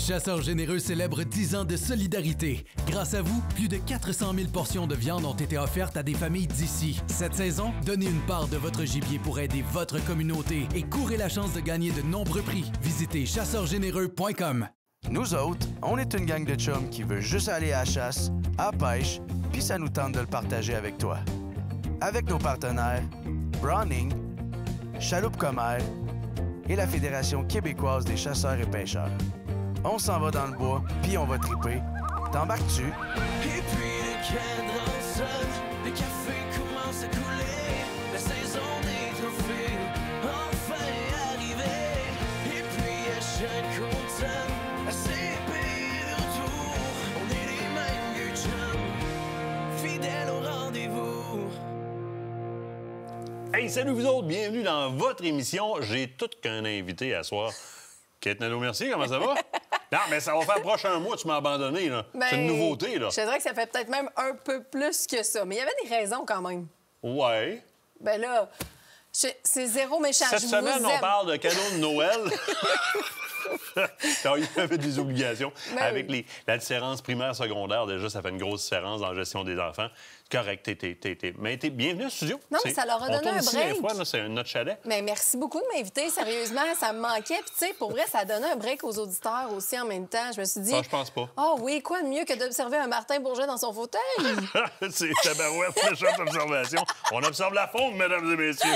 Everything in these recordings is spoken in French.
Chasseurs Généreux célèbre 10 ans de solidarité. Grâce à vous, plus de 400 000 portions de viande ont été offertes à des familles d'ici. Cette saison, donnez une part de votre gibier pour aider votre communauté et courez la chance de gagner de nombreux prix. Visitez chasseurgénéreux.com. Nous autres, on est une gang de chums qui veut juste aller à la chasse, à la pêche, puis ça nous tente de le partager avec toi. Avec nos partenaires, Browning, Chaloupe Commère et la Fédération québécoise des chasseurs et pêcheurs. On s'en va dans le bois, puis on va triper. T'embarques-tu? Et puis le cadran sonne, le café commence à couler, la saison des trophées enfin arrivée. Et puis à chaque automne, à ces pays de retour, on est les mêmes vieux chums, fidèles au rendez-vous. Hey, salut vous autres, bienvenue dans votre émission. J'ai tout qu'un invité à soir. Kate Nadeau-Mercier, comment ça va? Non, mais ça va faire prochain mois, tu m'as abandonné, là. C'est une nouveauté, là. Je te dirais que ça fait peut-être même un peu plus que ça. Mais il y avait des raisons quand même. Ouais. Ben là, c'est zéro méchant. Cette semaine, on parle de cadeaux de Noël. Il y avait des obligations. Ben Avec oui. la différence primaire-secondaire, déjà, ça fait une grosse différence dans la gestion des enfants. Correct, mais t'es bienvenue au studio. Non, mais ça leur a donné on tourne un ici break. des fois, là, c'est notre chalet. Mais merci beaucoup de m'inviter. Sérieusement, ça me manquait. Puis, tu sais, pour vrai, ça a donné un break aux auditeurs aussi en même temps. Je me suis dit. Ah, je pense pas. Oh oui, quoi de mieux que d'observer un Martin Bourget dans son fauteuil? C'est tabarouette, méchante observation. On observe la faune, mesdames et messieurs.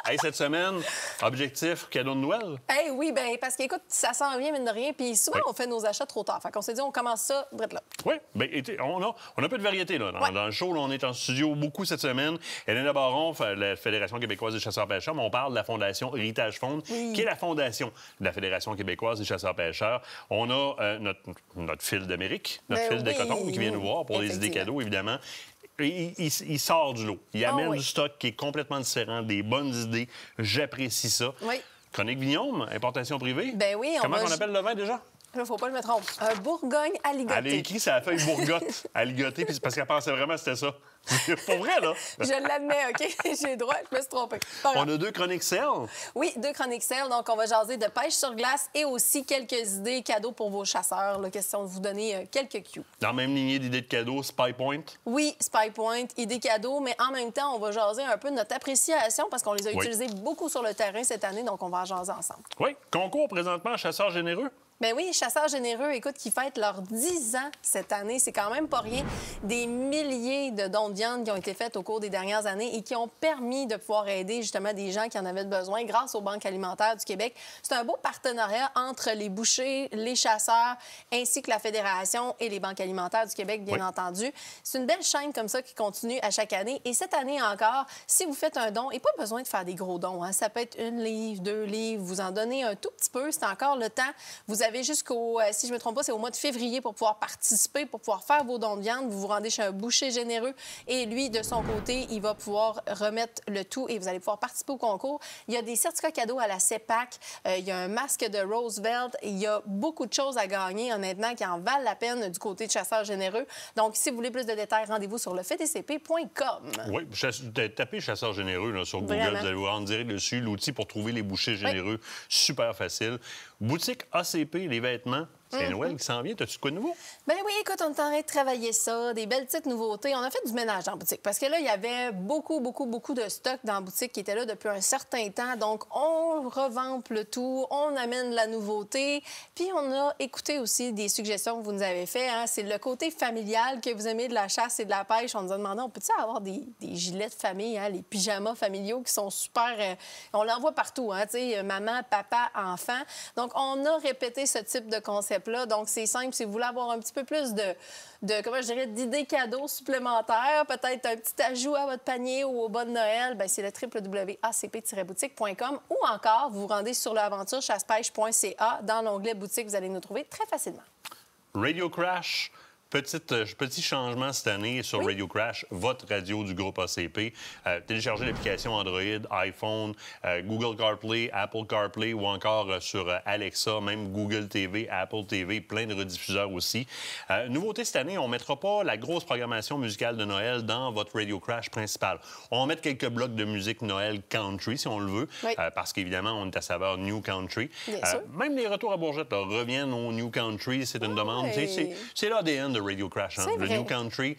Hey, cette semaine, objectif, cadeau de Noël? Eh oui, bien, parce qu'écoute, ça s'en vient, mine de rien. Puis souvent, Oui. on fait nos achats trop tard. Fait qu'on s'est dit, on commence ça, drette là. Oui, bien, on a un peu de variété, là. Dans le show, là, on est en studio beaucoup cette semaine. Hélène Baron, la Fédération québécoise des chasseurs-pêcheurs, mais on parle de la Fondation Héritage Faune, qui est la fondation de la Fédération québécoise des chasseurs-pêcheurs. On a notre fil d'Amérique, notre fil de coton qui vient nous voir pour les idées cadeaux, évidemment. Et il sort du lot. Il amène du stock qui est complètement différent, des bonnes idées. J'apprécie ça. Oui. Chronique Vignaume, importation privée. Ben oui, Comment on appelle le vin déjà? Là, faut pas que je me trompe. Un Bourgogne aligoté. Elle a écrit sa feuille bourgotte à ligoter, puis c'est parce qu'elle pensait vraiment que c'était ça. Pour vrai, là. Je l'admets, OK? J'ai le droit, je me suis trompée. Pas grave. On a 2 chroniques sel. Oui, 2 chroniques sel. Donc, on va jaser de pêche sur glace et aussi quelques idées cadeaux pour vos chasseurs. La question de vous donner quelques cues. Dans la même lignée d'idées de cadeaux, Spy Point. Oui, Spy Point, idées cadeaux, mais en même temps, on va jaser un peu de notre appréciation parce qu'on les a Oui. utilisés beaucoup sur le terrain cette année, donc on va en jaser ensemble. Oui, concours présentement, chasseurs généreux. Ben oui, Chasseurs Généreux, écoute, qui fêtent leurs 10 ans cette année. C'est quand même pas rien. Des milliers de dons de viande qui ont été faits au cours des dernières années et qui ont permis de pouvoir aider justement des gens qui en avaient besoin grâce aux banques alimentaires du Québec. C'est un beau partenariat entre les bouchers, les chasseurs, ainsi que la Fédération et les banques alimentaires du Québec, bien entendu. C'est une belle chaîne comme ça qui continue à chaque année. Et cette année encore, si vous faites un don, et pas besoin de faire des gros dons, hein. Ça peut être 1 livre, 2 livres, vous en donnez un tout petit peu, c'est encore le temps. Vous avez jusqu'au, si je ne me trompe pas, c'est au mois de février pour pouvoir participer, pour pouvoir faire vos dons de viande. Vous vous rendez chez un boucher généreux et lui, de son côté, il va pouvoir remettre le tout et vous allez pouvoir participer au concours. Il y a des certificats cadeaux à la CEPAC, il y a un masque de Roosevelt, il y a beaucoup de choses à gagner, honnêtement, qui en valent la peine du côté de Chasseurs Généreux. Donc, si vous voulez plus de détails, rendez-vous sur lefedcp.com. Oui, tapez chasseurs généreux là, sur Google, Vraiment. vous allez vous rendre direct dessus. L'outil pour trouver les bouchers généreux, super facile. Boutique ACP, les vêtements. C'est Noël qui s'en vient. T'as-tu quoi de nouveau? Ben oui, écoute, on est en train de travailler ça, des belles petites nouveautés. On a fait du ménage en boutique parce que là, il y avait beaucoup de stock dans la boutique qui était là depuis un certain temps. Donc, on revampe le tout, on amène la nouveauté. Puis, on a écouté aussi des suggestions que vous nous avez faites. Hein. C'est le côté familial que vous aimez de la chasse et de la pêche. On nous a demandé, on peut-tu avoir des gilets de famille, hein, les pyjamas familiaux qui sont super... on l'envoie partout, hein, tu sais, maman, papa, enfant. Donc, on a répété ce type de concept-là. Donc, c'est simple. Si vous voulez avoir un petit peu plus comment je dirais, d'idées cadeaux supplémentaires, peut-être un petit ajout à votre panier ou au bas de Noël, bien, c'est le www.acp-boutique.com ou encore, vous vous rendez sur l'aventurechassepêche.ca. Dans l'onglet boutique, vous allez nous trouver très facilement. Radio Crash, Petit changement cette année sur Radio Crash, votre radio du groupe ACP. Téléchargez l'application Android, iPhone, Google CarPlay, Apple CarPlay ou encore sur Alexa, même Google TV, Apple TV, plein de rediffuseurs aussi. Nouveauté cette année, on ne mettra pas la grosse programmation musicale de Noël dans votre Radio Crash principal. On va mettre quelques blocs de musique Noël country, si on le veut, parce qu'évidemment, on est à saveur New Country. Même les retours à Bourgette reviennent au New Country, c'est une demande. C'est l'ADN de Radio Crash, hein, le New Country.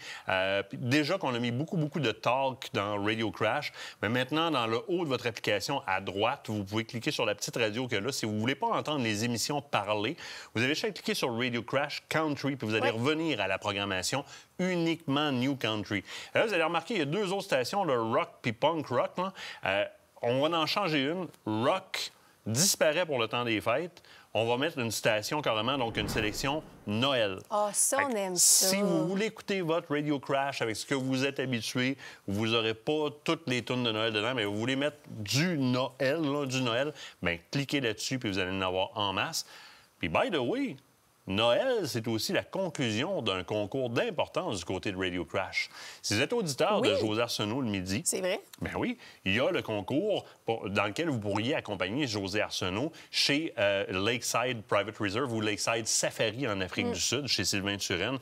Déjà qu'on a mis beaucoup de talk dans Radio Crash, mais maintenant, dans le haut de votre application à droite, vous pouvez cliquer sur la petite radio qu'il y a là. Si vous ne voulez pas entendre les émissions parler, vous avez juste à cliquer sur Radio Crash Country, puis vous allez revenir à la programmation uniquement New Country. Là, vous allez remarquer, il y a 2 autres stations, le rock puis punk rock. Là. On va en changer une. Rock disparaît pour le temps des fêtes. On va mettre une station carrément, donc une sélection Noël. Ah, ça, on aime ça. Si vous voulez écouter votre Radio Crash avec ce que vous êtes habitué, vous n'aurez pas toutes les tunes de Noël dedans, mais vous voulez mettre du Noël, bien, cliquez là-dessus, puis vous allez en avoir en masse. Puis, by the way, Noël, c'est aussi la conclusion d'un concours d'importance du côté de Radio Crash. Si vous êtes auditeur de José Arsenault le midi... C'est vrai? Bien oui, il y a le concours dans lequel vous pourriez accompagner José Arsenault chez Lakeside Private Reserve ou Lakeside Safari en Afrique du Sud, chez Sylvain Turenne.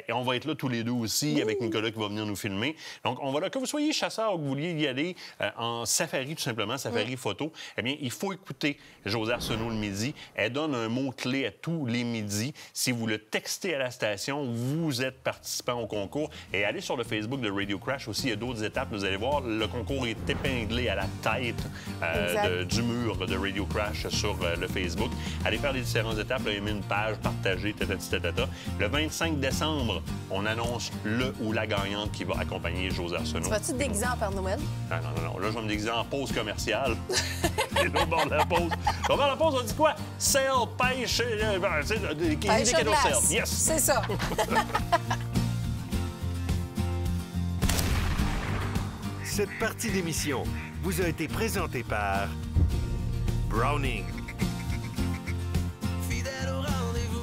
Et on va être là tous les deux aussi, avec Nicolas qui va venir nous filmer. Donc, on va là, que vous soyez chasseur ou que vous vouliez y aller en safari, tout simplement, safari photo, eh bien, il faut écouter José Arsenault le midi. Elle donne un mot-clé à tous les midis. Si vous le textez à la station, vous êtes participant au concours. Et allez sur le Facebook de Radio Crash aussi, il y a d'autres étapes. Vous allez voir, le concours est épinglé à la tête du mur de Radio Crash sur le Facebook. Allez faire les différentes étapes. Là, il y a une page partagée, tatata. Le 25 décembre, on annonce le ou la gagnante qui va accompagner José Arsenault. Tu vas-tu te déguiser en Père Noël? Non. Là, je vais me déguiser en pause commerciale. Et là, au bord de la pause. Au bord de la pause, on dit quoi? Sale, pêche, pêche des cadeaux glace. sale. Yes! C'est ça. Cette partie d'émission vous a été présentée par Browning. Fidèle au rendez-vous.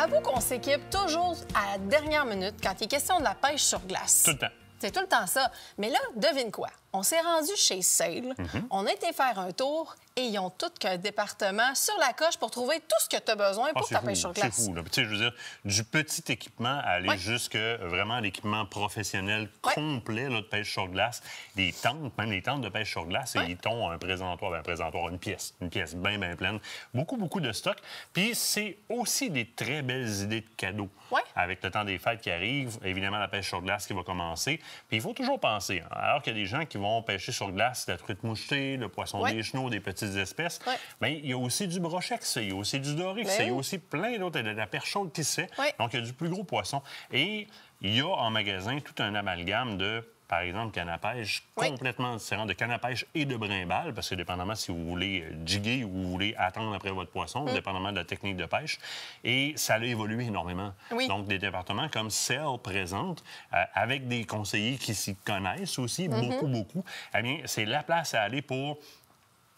Avoue qu'on s'équipe toujours à la dernière minute quand il est question de la pêche sur glace. Tout le temps. C'est tout le temps ça. Mais là, devine quoi? On s'est rendu chez Sail, on a été faire un tour et ils ont tout qu'un département sur la coche pour trouver tout ce que tu as besoin pour ta pêche sur glace. C'est fou, là. Tu sais, je veux dire, du petit équipement à aller jusque vraiment l'équipement professionnel complet là, de pêche sur glace. Des tentes, même les tentes de pêche sur glace, et ils t'ont un présentoir, une pièce bien pleine. Beaucoup de stock. Puis c'est aussi des très belles idées de cadeaux. Avec le temps des fêtes qui arrive, évidemment la pêche sur glace qui va commencer. Puis il faut toujours penser, alors qu'il y a des gens qui vont pêcher sur glace, la truite mouchetée, le poisson des chenaux, des petites espèces, bien, il y a aussi du brochex, il y a aussi du dorix, il y a aussi plein d'autres, de la perche chaude qui se fait. Donc, il y a du plus gros poisson. Et il y a en magasin tout un amalgame de, par exemple, canne à pêche complètement différent de canne à pêche et de brimballe, parce que dépendamment si vous voulez jiguer ou vous voulez attendre après votre poisson, dépendamment de la technique de pêche. Et ça a évolué énormément. Donc, des départements comme Cell présente, avec des conseillers qui s'y connaissent aussi, beaucoup, eh bien, c'est la place à aller pour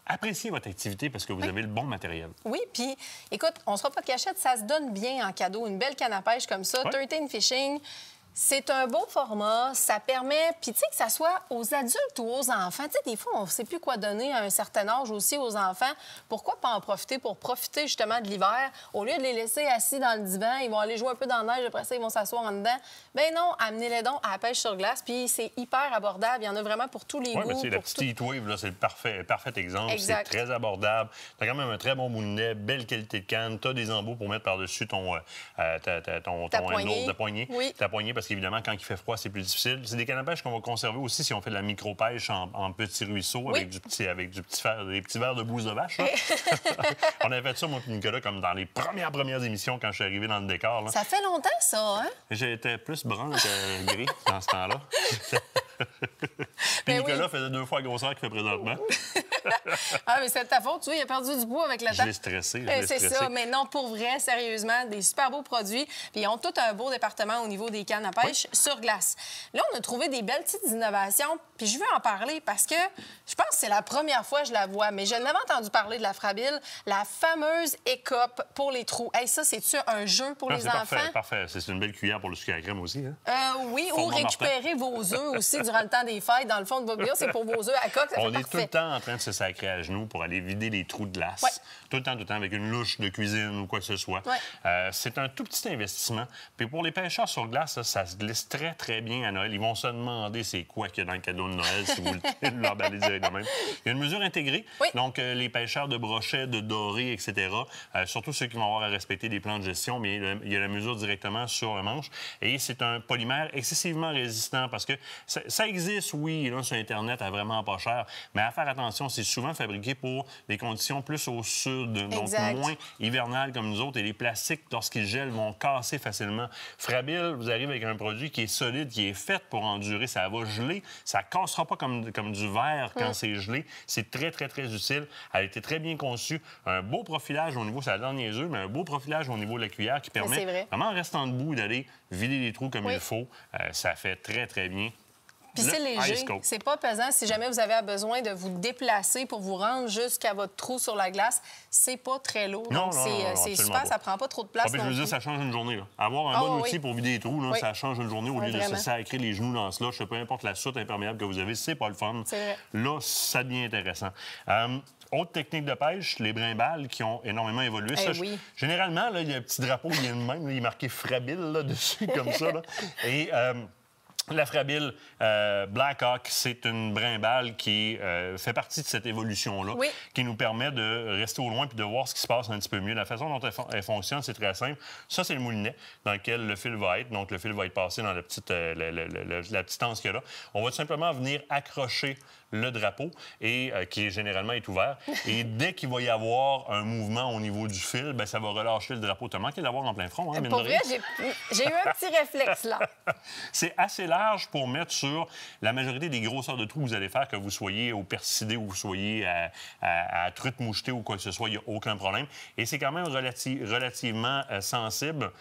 apprécier votre activité parce que vous avez le bon matériel. Oui, puis écoute, on ne sera pas de cachette, ça se donne bien en cadeau. Une belle canne à pêche comme ça, 13 Fishing. C'est un beau format, ça permet, puis tu sais, que ça soit aux adultes ou aux enfants. Tu sais, des fois, on ne sait plus quoi donner à un certain âge aussi aux enfants. Pourquoi pas en profiter pour profiter justement de l'hiver? Au lieu de les laisser assis dans le divan, ils vont aller jouer un peu dans la neige, après ça, ils vont s'asseoir en dedans. Ben non, amenez-les donc à la pêche sur glace, puis c'est hyper abordable. Il y en a vraiment pour tous les goûts. Oui, la petite Heatwave, là, c'est le parfait exemple. C'est très abordable. Tu as quand même un très bon moulinet, belle qualité de canne. Tu as des embouts pour mettre par-dessus ton poignée. Ta poignée, parce qu'évidemment, quand il fait froid, c'est plus difficile. C'est des cannes à pêche qu'on va conserver aussi si on fait de la micro-pêche en petits ruisseaux avec des petits verres de bouse de vache. Là. On avait fait ça, moi et Nicolas, comme dans les premières émissions quand je suis arrivé dans le décor. Là. Ça fait longtemps, ça, hein? J'étais plus brun que gris dans ce temps-là. Puis Nicolas faisait 2 fois la grosseur qu'il fait présentement. Ah, mais c'est de ta faute, tu vois, il a perdu du poids avec le temps. Je l'ai stressé. C'est ça, mais non, pour vrai, sérieusement, des super beaux produits. Puis ils ont tout un beau département au niveau des cannes à pêche sur glace. Là, on a trouvé des belles petites innovations, puis je veux en parler parce que je pense que c'est la première fois que je la vois, mais je n'avais entendu parler de la Frabill, la fameuse écope pour les trous. Hey, ça, c'est-tu un jeu pour les enfants? Parfait. C'est une belle cuillère pour le sucre à la crème aussi. Hein? Oui, ou récupérer vos œufs aussi durant le temps des fêtes. Dans le fond de votre bio, c'est pour vos œufs à coque. Ça on fait est tout le temps en train de se sacrer à genoux pour aller vider les trous de glace. Ouais. Tout le temps, avec une louche de cuisine ou quoi que ce soit. Ouais. C'est un tout petit investissement. Puis pour les pêcheurs sur glace, ça se glisse très, très bien à Noël. Ils vont se demander c'est quoi qu'il y a dans le cadeau de Noël si vous l'emballez directement. Il y a une mesure intégrée. Oui. Donc, les pêcheurs de brochets, de dorés, etc., surtout ceux qui vont avoir à respecter des plans de gestion, mais il y a la mesure directement sur le manche. Et c'est un polymère excessivement résistant parce que ça existe, oui, là, sur Internet, à vraiment pas cher, mais à faire attention, c'est souvent fabriqué pour des conditions plus au sud, donc moins hivernales comme nous autres. Et les plastiques, lorsqu'ils gèlent, vont casser facilement. Frabill, vous arrivez avec un produit qui est solide, qui est fait pour endurer. Ça va geler. Ça ne cassera pas comme du verre quand c'est gelé. C'est très, très, très utile. Elle a été très bien conçue. Un beau profilage au niveau, c'est la dernière œuf, mais un beau profilage au niveau de la cuillère qui permet, vraiment en restant debout, d'aller vider les trous comme il faut. Ça fait très, très bien. Puis c'est léger, c'est pas pesant. Si jamais vous avez besoin de vous déplacer pour vous rendre jusqu'à votre trou sur la glace, c'est pas très lourd. Non, donc c'est super, ça prend pas trop de place. Je veux dire, ça change une journée. Là. Avoir un bon outil pour vider les trous, là, ça change une journée au lieu de se sacrer les genoux dans ce slush. Peu importe la soute imperméable que vous avez, c'est pas le fun. Là, ça devient intéressant. Autre technique de pêche, les brimbales qui ont énormément évolué. Généralement, là, il y a un petit drapeau qui vient de même. Là, il est marqué Frabill là, dessus, comme ça. Là. Et la Frabill Blackhawk, c'est une brimbale qui fait partie de cette évolution-là, qui nous permet de rester au loin puis de voir ce qui se passe un petit peu mieux. La façon dont elle fonctionne, c'est très simple. Ça, c'est le moulinet dans lequel le fil va être. Donc, le fil va être passé dans la petite anse qu'il y a là. On va tout simplement venir accrocher le drapeau, et qui généralement est ouvert. Et dès qu'il va y avoir un mouvement au niveau du fil, bien, ça va relâcher le drapeau. Tu as manqué d'avoir en plein front, hein, pour vrai, j'ai eu un petit réflexe, là. C'est assez large pour mettre sur la majorité des grosseurs de trous que vous allez faire, que vous soyez au persidé ou vous soyez à truite mouchetée ou quoi que ce soit, il n'y a aucun problème. Et c'est quand même relativement sensible.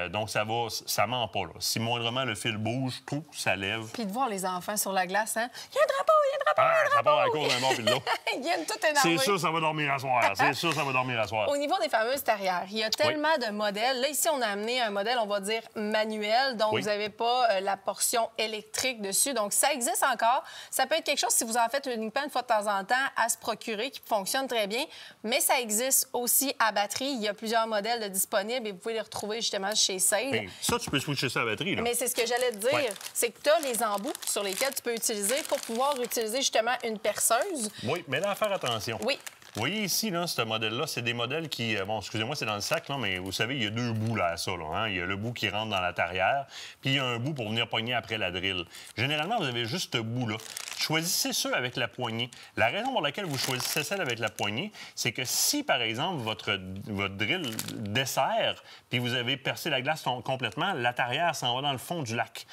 Donc, ça ment pas. Là. Si moindrement le fil bouge, tout, ça lève. Puis de voir les enfants sur la glace, hein? Il y a un drapeau, il y a un drapeau, il y a un drapeau! Ça part à cause d'un bord puis de l'autre. Ils viennent tout énervés. C'est sûr, ça va dormir à soir. C'est sûr, ça va dormir à soir. Au niveau des fameuses terrières, il y a tellement de modèles. Là, ici, on a amené un modèle, on va dire, manuel. Donc, vous n'avez pas la portion électrique dessus. Donc, ça existe encore. Ça peut être quelque chose, si vous en faites uniquement une fois de temps en temps, à se procurer, qui fonctionne très bien. Mais ça existe aussi à batterie. Il y a plusieurs modèles de disponibles et vous pouvez les retrouver justement chez Sale. Bien, ça, tu peux switcher ça à batterie. Là. Mais c'est ce que j'allais te dire. C'est que tu as les embouts sur lesquels tu peux utiliser pour pouvoir utiliser justement une perceuse. Oui, mais là, faire attention. Oui. Vous voyez ici, là, ce modèle-là, c'est des modèles qui... Bon, excusez-moi, c'est dans le sac, là, mais vous savez, il y a 2 bouts là, à ça. Là, hein? Il y a le bout qui rentre dans la tarière, puis il y a un bout pour venir pogner après la drill. Généralement, vous avez juste ce bout-là. Choisissez ceux avec la poignée. La raison pour laquelle vous choisissez celle avec la poignée, c'est que si, par exemple, votre drill dessert, puis vous avez percé la glace complètement, la tarière s'en va dans le fond du lac.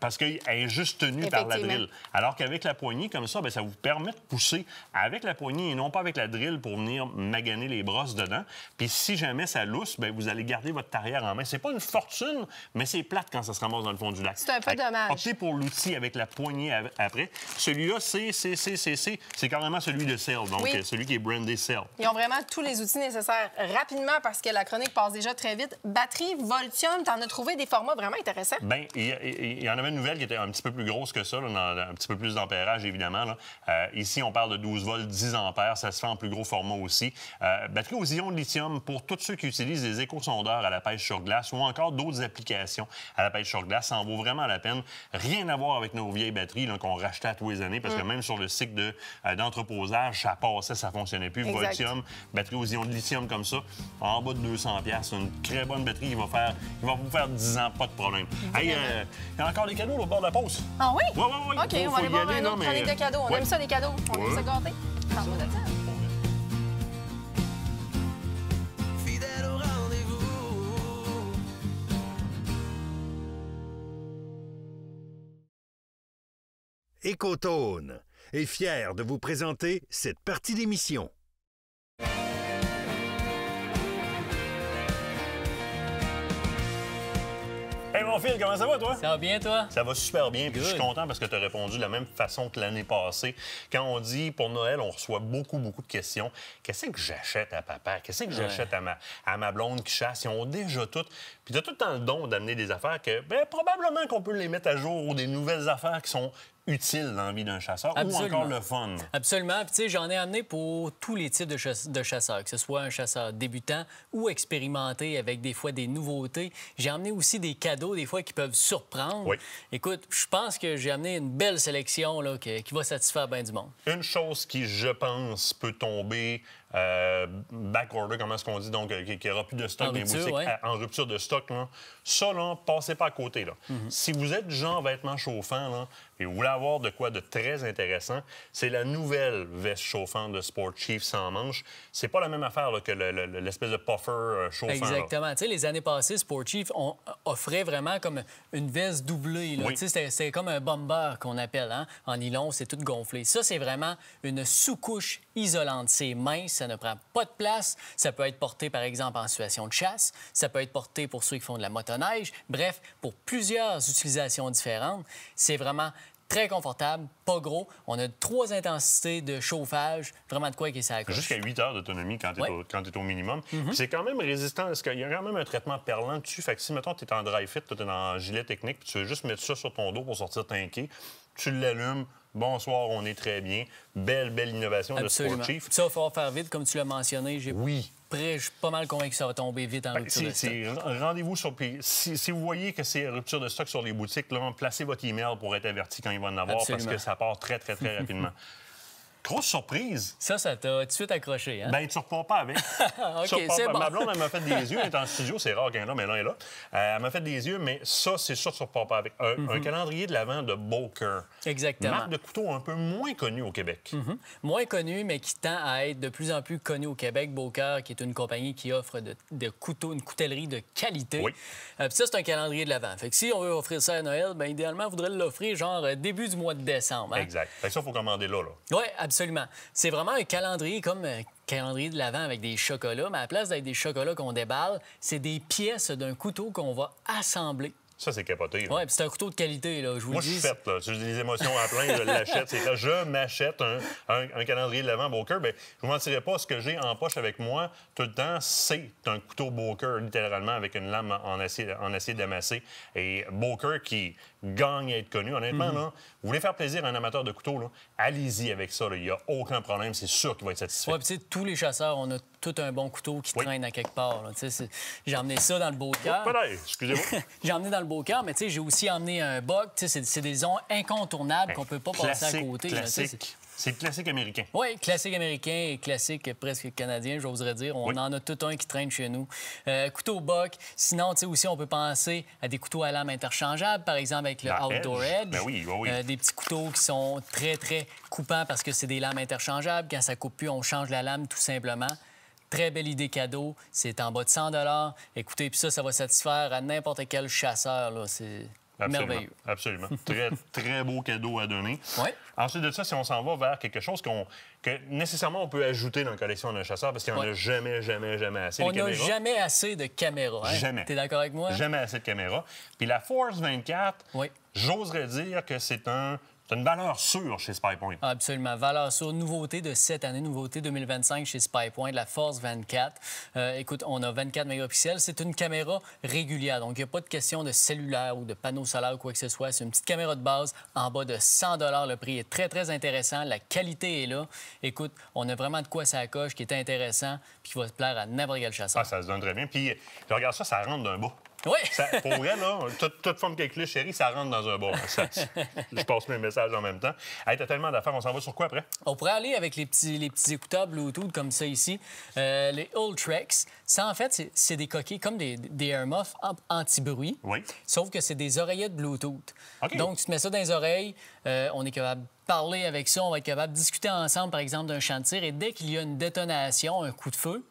Parce qu'elle est juste tenue par la drill. Alors qu'avec la poignée, comme ça, bien, ça vous permet de pousser avec la poignée et non pas avec la drill pour venir maganer les brosses dedans. Puis si jamais ça lousse, bien, vous allez garder votre tarière en main. C'est pas une fortune, mais c'est plate quand ça se ramasse dans le fond du lac. C'est un peu dommage. Optez pour l'outil avec la poignée après. Celui-là, c'est carrément celui de Cell, donc celui qui est brandé Cell. Ils ont vraiment tous les outils nécessaires rapidement parce que la chronique passe déjà très vite. Batterie, Voltium, tu en as trouvé des formats vraiment intéressants? Bien, il y en avait une nouvelle qui était un petit peu plus grosse que ça, là, dans un petit peu plus d'ampérage, évidemment. Là. Ici, on parle de 12 volts, 10 ampères. Ça se fait en plus gros format aussi. Batterie aux ions de lithium pour tous ceux qui utilisent des échosondeurs à la pêche sur glace ou encore d'autres applications à la pêche sur glace. Ça en vaut vraiment la peine. Rien à voir avec nos vieilles batteries qu'on rachetait à tous les années, parce que même sur le cycle d'entreposage, ça passait, ça fonctionnait plus. Exact. Voltium, batterie aux ions de lithium comme ça, en bas de 200$. C'est une très bonne batterie qui va vous faire 10 ans, pas de problème. Hey, il y a encore des cadeaux au bord de la pause. Ah oui? Oui, oui, oui. OK, on va aller voir une autre chronique de cadeaux. On Ouais. aime ça, des cadeaux. On aime ça gâter. Parle-moi de ça. Fidèle au rendez-vous. Écotone est fier de vous présenter cette partie d'émission. Hey, mon fils, comment ça va, toi? Ça va bien, toi? Ça va super bien, puis je suis Good. content parce que tu as répondu de la même façon que l'année passée. Quand on dit pour Noël, on reçoit beaucoup de questions. Qu'est-ce que j'achète à papa? Qu'est-ce que j'achète à ma blonde qui chasse? Ils ont déjà tout. Puis tu as tout le temps le don d'amener des affaires que, probablement qu'on peut les mettre à jour ou des nouvelles affaires qui sont utiles dans la vie d'un chasseur Absolument. ou encore le fun. Absolument. Puis, tu sais, j'en ai amené pour tous les types de chasseurs, que ce soit un chasseur débutant ou expérimenté avec des fois des nouveautés. J'ai amené aussi des cadeaux, des fois, qui peuvent surprendre. Oui. Écoute, je pense que j'ai amené une belle sélection là, qui va satisfaire bien du monde. Une chose qui, je pense, peut tomber backorder, comment est-ce qu'on dit, donc qu'il n'y aura plus de stock En dans les rupture, boutiques, ouais. en rupture de stock, là, ça, là, passez pas à côté. Là. Si vous êtes du genre vêtements chauffants là, et vous voulez avoir de quoi de très intéressant, c'est la nouvelle veste chauffante de Sport Chief sans manche. C'est pas la même affaire là, que l'espèce de puffer chauffant. Exactement. Tu sais, les années passées, Sport Chief offrait vraiment comme une veste doublée. Là. Oui. Tu sais, c'était comme un bomber qu'on appelle. Hein? En nylon, c'est tout gonflé. Ça, c'est vraiment une sous-couche isolante. C'est mince, ça ne prend pas de place. Ça peut être porté, par exemple, en situation de chasse. Ça peut être porté pour ceux qui font de la motoneige. Bref, pour plusieurs utilisations différentes. C'est vraiment très confortable, pas gros. On a 3 intensités de chauffage, vraiment de quoi qui est ça coche. Jusqu'à 8 heures d'autonomie quand tu es, Ouais. au minimum. Puis c'est quand même résistant, parce qu'il y a quand même un traitement perlant dessus. Fait que si, mettons, tu es en dry fit, tu es en gilet technique, puis tu veux juste mettre ça sur ton dos pour sortir tanké, tu l'allumes, bonsoir, on est très bien. Belle innovation Absolument. de Sport Chief. Ça, il va falloir faire vite, comme tu l'as mentionné. Oui. Je suis pas mal convaincu que ça va tomber vite en rupture de stock. Rendez-vous sur... Puis si vous voyez que c'est rupture de stock sur les boutiques, là, placez votre email pour être averti quand il va en avoir, Absolument. parce que ça part très rapidement. Grosse surprise! Ça t'a tout de suite accroché, hein? Ben, tu repars pas avec. OK, Tu repars c'est pas. bon. Ma blonde, elle m'a fait des yeux. Elle est en studio, c'est rare qu'un là, mais là, elle est là. Elle m'a fait des yeux, mais ça, c'est sûr que tu repars pas avec. Un calendrier de l'Avent de Boker. Exactement. Marque de couteau un peu moins connue au Québec. Moins connu, mais qui tend à être de plus en plus connu au Québec. Boker, qui est une compagnie qui offre de couteaux, une coutellerie de qualité. Oui. Puis ça, c'est un calendrier de l'Avent. Fait que si on veut offrir ça à Noël, bien, idéalement, on voudrait l'offrir genre début du mois de décembre. Hein? Exact. Fait que ça, il faut commander là. Oui, absolument. C'est vraiment un calendrier comme un calendrier de l'Avent avec des chocolats, mais à la place d'être des chocolats qu'on déballe, c'est des pièces d'un couteau qu'on va assembler. Ça, c'est capoté. là. Oui, puis c'est un couteau de qualité, là, je vous Moi, le je dis. suis fait, là. J'ai des émotions à plein, je l'achète. C'est là, je m'achète un calendrier de l'Avent Boker. Bien, je vous mentirai pas, ce que j'ai en poche avec moi tout le temps, c'est un couteau Boker, littéralement, avec une lame en acier damassé. Et Boker qui gagne à être connu. Honnêtement, là, vous voulez faire plaisir à un amateur de couteau, là, allez-y avec ça. là. Il n'y a aucun problème. C'est sûr qu'il va être satisfait. Oui, puis tu sais, tous les chasseurs, on a tout un bon couteau qui traîne à quelque part. Là. Tu sais, j'ai emmené ça dans le Boker. Peut-être, excusez-moi. J'ai emmené dans le Boker, mais tu sais, j'ai aussi emmené un buck. Tu sais, c'est des ondes incontournables qu'on peut pas passer à côté. là, tu sais, Classique. C'est le classique américain. Oui, classique américain et classique presque canadien, j'oserais dire. On en a tout un qui traîne chez nous. Couteau buck. Sinon, tu sais, aussi, on peut penser à des couteaux à lame interchangeables, par exemple avec le La Outdoor Edge. Edge. Ben oui, oui. Des petits couteaux qui sont très coupants parce que c'est des lames interchangeables. Quand ça coupe plus, on change la lame tout simplement. Très belle idée cadeau. C'est en bas de 100 $. Écoutez, puis ça va satisfaire à n'importe quel chasseur. Là. C'est Absolument. merveilleux. Absolument. Très beau cadeau à donner. Oui. Ensuite de ça, si on s'en va vers quelque chose que nécessairement on peut ajouter dans la collection d'un chasseur, parce qu'il n'y en a jamais assez. On les n'a caméras. jamais assez de caméras. Hein? Jamais. T'es d'accord avec moi? Jamais assez de caméras. Puis la Force 24, Oui. j'oserais dire que c'est une valeur sûre chez SpyPoint. Absolument. Valeur sûre. Nouveauté de cette année, nouveauté 2025 chez SpyPoint, la Force 24. Écoute, on a 24 mégapixels. C'est une caméra régulière. Donc, il n'y a pas de question de cellulaire ou de panneau solaire ou quoi que ce soit. C'est une petite caméra de base en bas de 100 $. Le prix est très intéressant. La qualité est là. Écoute, on a vraiment de quoi ça coche qui est intéressant puis qui va se plaire à n'importe quel chasseur. Ah, ça se donne très bien. Puis, je regarde ça, ça rentre d'un bas. Oui. Pour vrai, là, toute forme calculée, chérie, ça rentre dans un bon sens. Je passe mes messages en même temps. Hey, t'as tellement d'affaires, on s'en va sur quoi après? On pourrait aller avec les petits écouteurs Bluetooth comme ça ici. Les Ultrex. Ça, en fait, c'est des coquilles comme des earmuffs anti-bruit. Oui. Sauf que c'est des oreillettes Bluetooth. OK. Donc, tu te mets ça dans les oreilles, on est capable de parler avec ça, on va être capable de discuter ensemble, par exemple, d'un champ de tir. Et dès qu'il y a une détonation, un coup de feu,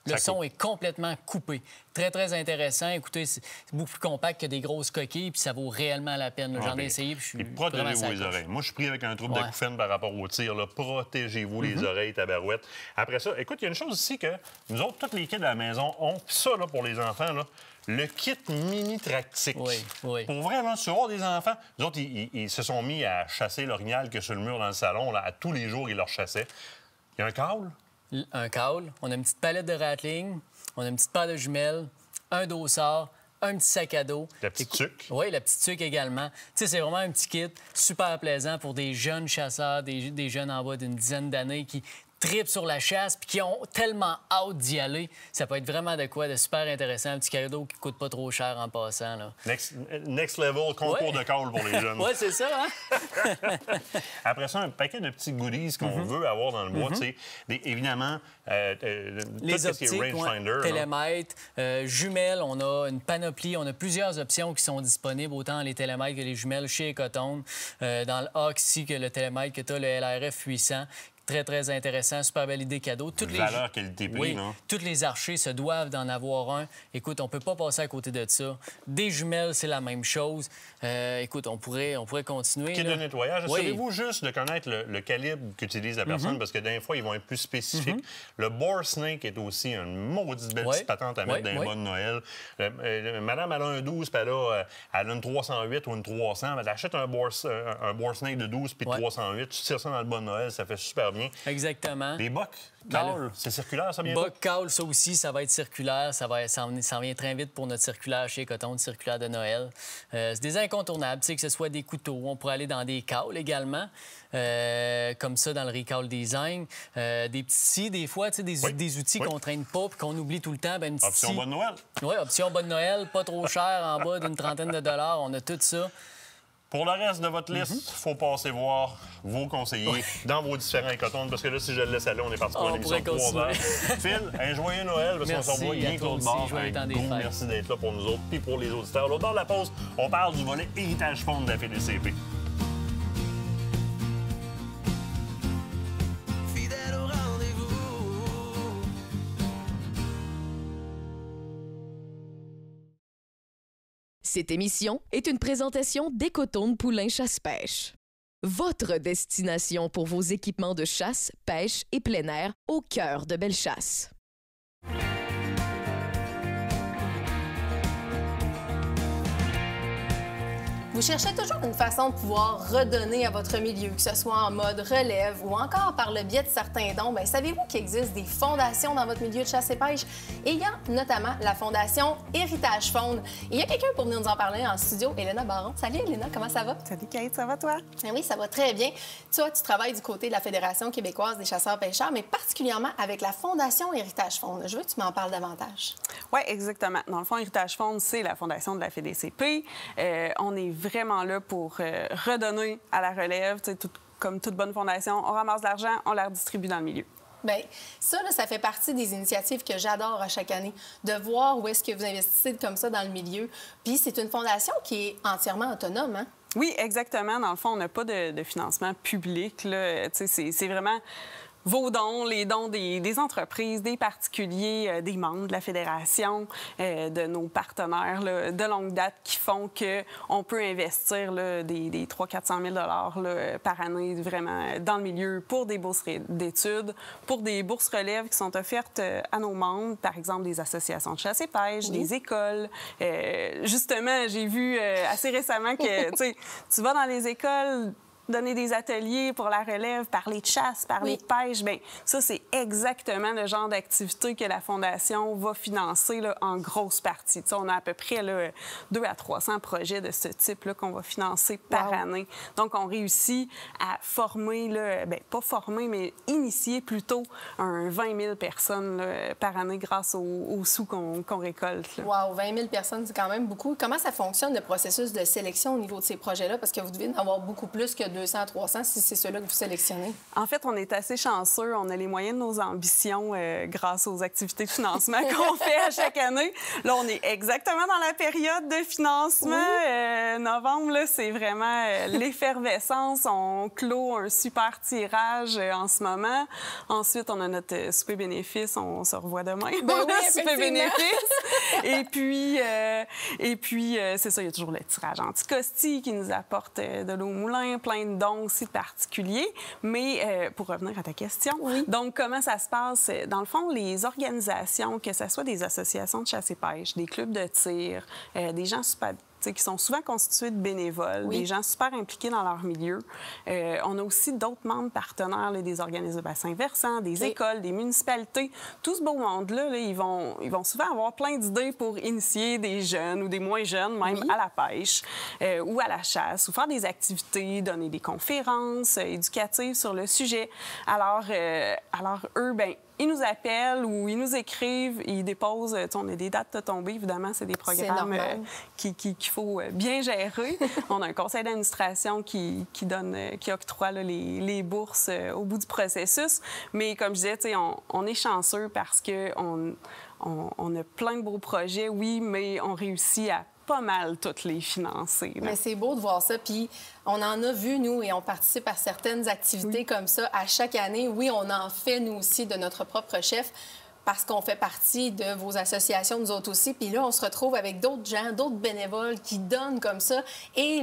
le son est complètement coupé. Très, très intéressant. Écoutez, c'est beaucoup plus compact que des grosses coquilles, puis ça vaut réellement la peine. J'en ai essayé, puis je suis Et protégez-vous les oreilles. Moi, je suis pris avec un trouble d'acouphène par rapport au tir. Là. Protégez-vous les oreilles, tabarouette. Après ça, écoute, il y a une chose ici que nous autres, toutes les kids à la maison ont. Puis ça, là, pour les enfants, là, le kit mini tractique. Oui. Pour vrai, là, sur des enfants, nous autres, ils se sont mis à chasser l'orignal que sur le mur dans le salon. Là, à tous les jours, ils leur chassaient. Il y a un câble. Un câble, on a une petite palette de rattling, on a une petite paire de jumelles, un dossard, un petit sac à dos. La petite tuque. Oui, la petite tuque également. Tu sais, c'est vraiment un petit kit super plaisant pour des jeunes chasseurs, des jeunes en bas d'une dizaine d'années qui tripent sur la chasse puis qui ont tellement hâte d'y aller. Ça peut être vraiment de quoi de super intéressant. Un petit cadeau qui coûte pas trop cher en passant. Là. Next level, concours de câble pour les jeunes. Oui, c'est ça, hein? Après ça, un paquet de petits goodies qu'on veut avoir dans le bois. Tu sais, évidemment, les optiques, télémètres, jumelles, on a une panoplie, on a plusieurs options qui sont disponibles, autant les télémètres que les jumelles chez Ecotone. Dans le Hawk ici, que le télémètre que tu as, le LRF 800. Très, très intéressant. Super belle idée cadeau. Valeur, qualité-prix, oui, non? Tous les archers se doivent d'en avoir un. Écoute, on peut pas passer à côté de ça. Des jumelles, c'est la même chose. Écoute, on pourrait continuer. Kit de nettoyage. Oui. Assurez-vous juste de connaître le calibre qu'utilise la personne, parce que des fois, ils vont être plus spécifiques. Le Boar Snake est aussi une maudite belle petite patente à mettre dans les bas de Noël. Madame, elle a un 12, puis elle a une 308 ou une 300. Elle achète un Boar Snake de 12 puis de 308. Tu tires ça dans le bas de Noël, ça fait super bien. Exactement. Les bocs, caul, c'est circulaire, ça, bientôt? Boc, caul, ça aussi, ça va être circulaire. Ça vient très vite pour notre circulaire chez Ecotone, circulaire de Noël. C'est des incontournables, tu sais, que ce soit des couteaux. On pourrait aller dans des cauls également, comme ça, dans le Recal Design. Des petits scies, des fois, tu sais, des outils qu'on traîne pas puis qu'on oublie tout le temps. Ben, une option bonne Noël. Oui, option bonne Noël, pas trop cher, en bas d'une $30. On a tout ça. Pour le reste de votre liste, il faut passer voir vos conseillers dans vos différents Ecotones, parce que là, si je le laisse aller, on est parti pour une émission de 3 heures. Phil, un joyeux Noël, parce qu'on se revoit rien que l'autre bord. Un gros merci d'être là pour nous autres, puis pour les auditeurs. L'autre bord de la pause, on parle du volet héritage fond de la FDCP. Fidèle au rendez-vous. Cette émission est une présentation d'Ecotone Poulain Chasse-Pêche. Votre destination pour vos équipements de chasse, pêche et plein air au cœur de Bellechasse. Vous cherchez toujours une façon de pouvoir redonner à votre milieu, que ce soit en mode relève ou encore par le biais de certains dons. Bien, savez-vous qu'il existe des fondations dans votre milieu de chasse et pêche? Et il y a notamment la fondation Héritage Faune. Et il y a quelqu'un pour venir nous en parler en studio, Elena Baron. Salut Elena, comment ça va? Salut Kate, ça va toi? Oui, ça va très bien. Tu vois, tu travailles du côté de la Fédération québécoise des chasseurs-pêcheurs, mais particulièrement avec la fondation Héritage Faune. Je veux que tu m'en parles davantage. Oui, exactement. Dans le fond, Héritage Faune, c'est la fondation de la FDCP. On est vraiment là pour redonner à la relève. Comme toute bonne fondation, on ramasse de l'argent, on la redistribue dans le milieu. Bien, ça, là, ça fait partie des initiatives que j'adore à chaque année, de voir où est-ce que vous investissez comme ça dans le milieu. Puis c'est une fondation qui est entièrement autonome, hein? Oui, exactement. Dans le fond, on n'a pas de financement public, là. C'est vraiment vos dons, les dons des entreprises, des particuliers, des membres de la Fédération, de nos partenaires là, de longue date qui font qu'on peut investir là, des 300 000 à 400 000 par année vraiment dans le milieu pour des bourses d'études, pour des bourses relèves qui sont offertes à nos membres, par exemple des associations de chasse et pêche, des écoles. Justement, j'ai vu assez récemment que tu vas dans les écoles, donner des ateliers pour la relève, parler de chasse, parler de pêche, bien, ça, c'est exactement le genre d'activité que la Fondation va financer là, en grosse partie. Tu sais, on a à peu près là, 200 à 300 projets de ce type-là qu'on va financer par année. Donc, on réussit à former, là, bien, pas former, mais initier plutôt 20 000 personnes là, par année grâce aux sous qu'on récolte. Là. Wow, 20 000 personnes, c'est quand même beaucoup. Comment ça fonctionne, le processus de sélection au niveau de ces projets-là? Parce que vous devez en avoir beaucoup plus que 200 à 300 si c'est ceux-là que vous sélectionnez. En fait, on est assez chanceux. On a les moyens de nos ambitions grâce aux activités de financement qu'on fait à chaque année. Là, on est exactement dans la période de financement. Novembre, là, c'est vraiment l'effervescence. On clôt un super tirage en ce moment. Ensuite, on a notre souper bénéfice. On se revoit demain. Ben oui, souper bénéfice. Et puis, c'est ça, il y a toujours le tirage anti-costi qui nous apporte de l'eau au moulin, plein de dons aussi de particuliers. Mais pour revenir à ta question, donc comment ça se passe? Dans le fond, les organisations, que ce soit des associations de chasse et pêche, des clubs de tir, des gens super qui sont souvent constitués de bénévoles, des gens super impliqués dans leur milieu. On a aussi d'autres membres partenaires, là, des organismes de bassins versants, des écoles, des municipalités. Tout ce beau monde-là, là, ils vont souvent avoir plein d'idées pour initier des jeunes ou des moins jeunes, même à la pêche ou à la chasse, ou faire des activités, donner des conférences éducatives sur le sujet. Alors eux, bien, ils nous appellent ou ils nous écrivent, ils déposent, on a des dates de tombée, évidemment, c'est des programmes qu'il faut bien gérer. On a un conseil d'administration qui octroie là, les bourses au bout du processus. Mais comme je disais, on est chanceux parce qu'on a plein de beaux projets, oui, mais on réussit à pas mal toutes les financer. Là. Mais c'est beau de voir ça. Puis on en a vu, nous, et on participe à certaines activités comme ça à chaque année. Oui, on en fait, nous aussi, de notre propre chef, parce qu'on fait partie de vos associations, nous autres aussi. Puis là, on se retrouve avec d'autres gens, d'autres bénévoles qui donnent comme ça. Et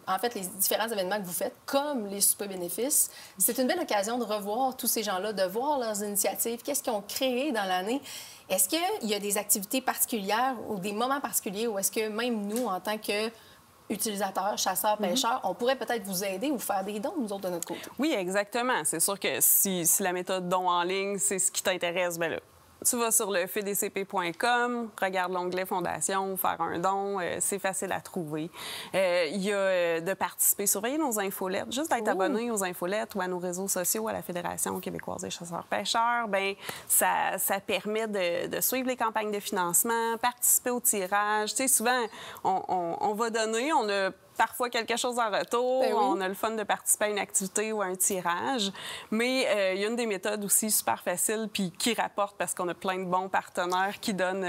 en fait, les différents événements que vous faites, comme les soupers bénéfices, c'est une belle occasion de revoir tous ces gens-là, de voir leurs initiatives, qu'est-ce qu'ils ont créé dans l'année. Est-ce qu'il y a des activités particulières ou des moments particuliers où est-ce que même nous, en tant qu'utilisateurs, chasseurs, pêcheurs, on pourrait peut-être vous aider ou faire des dons, nous autres, de notre côté? Oui, exactement. C'est sûr que si la méthode don en ligne, c'est ce qui t'intéresse, bien là, tu vas sur le fedcp.com, regarde l'onglet Fondation, faire un don, c'est facile à trouver. Il y a de participer, surveiller nos infolettes, juste d'être abonné aux infolettes ou à nos réseaux sociaux, à la Fédération québécoise des chasseurs-pêcheurs. Bien, ça permet de suivre les campagnes de financement, participer au tirage. Tu sais, souvent, on va donner, on a parfois quelque chose en retour. On a le fun de participer à une activité ou à un tirage. Mais il y a une des méthodes aussi super facile puis qui rapporte parce qu'on a plein de bons partenaires qui donnent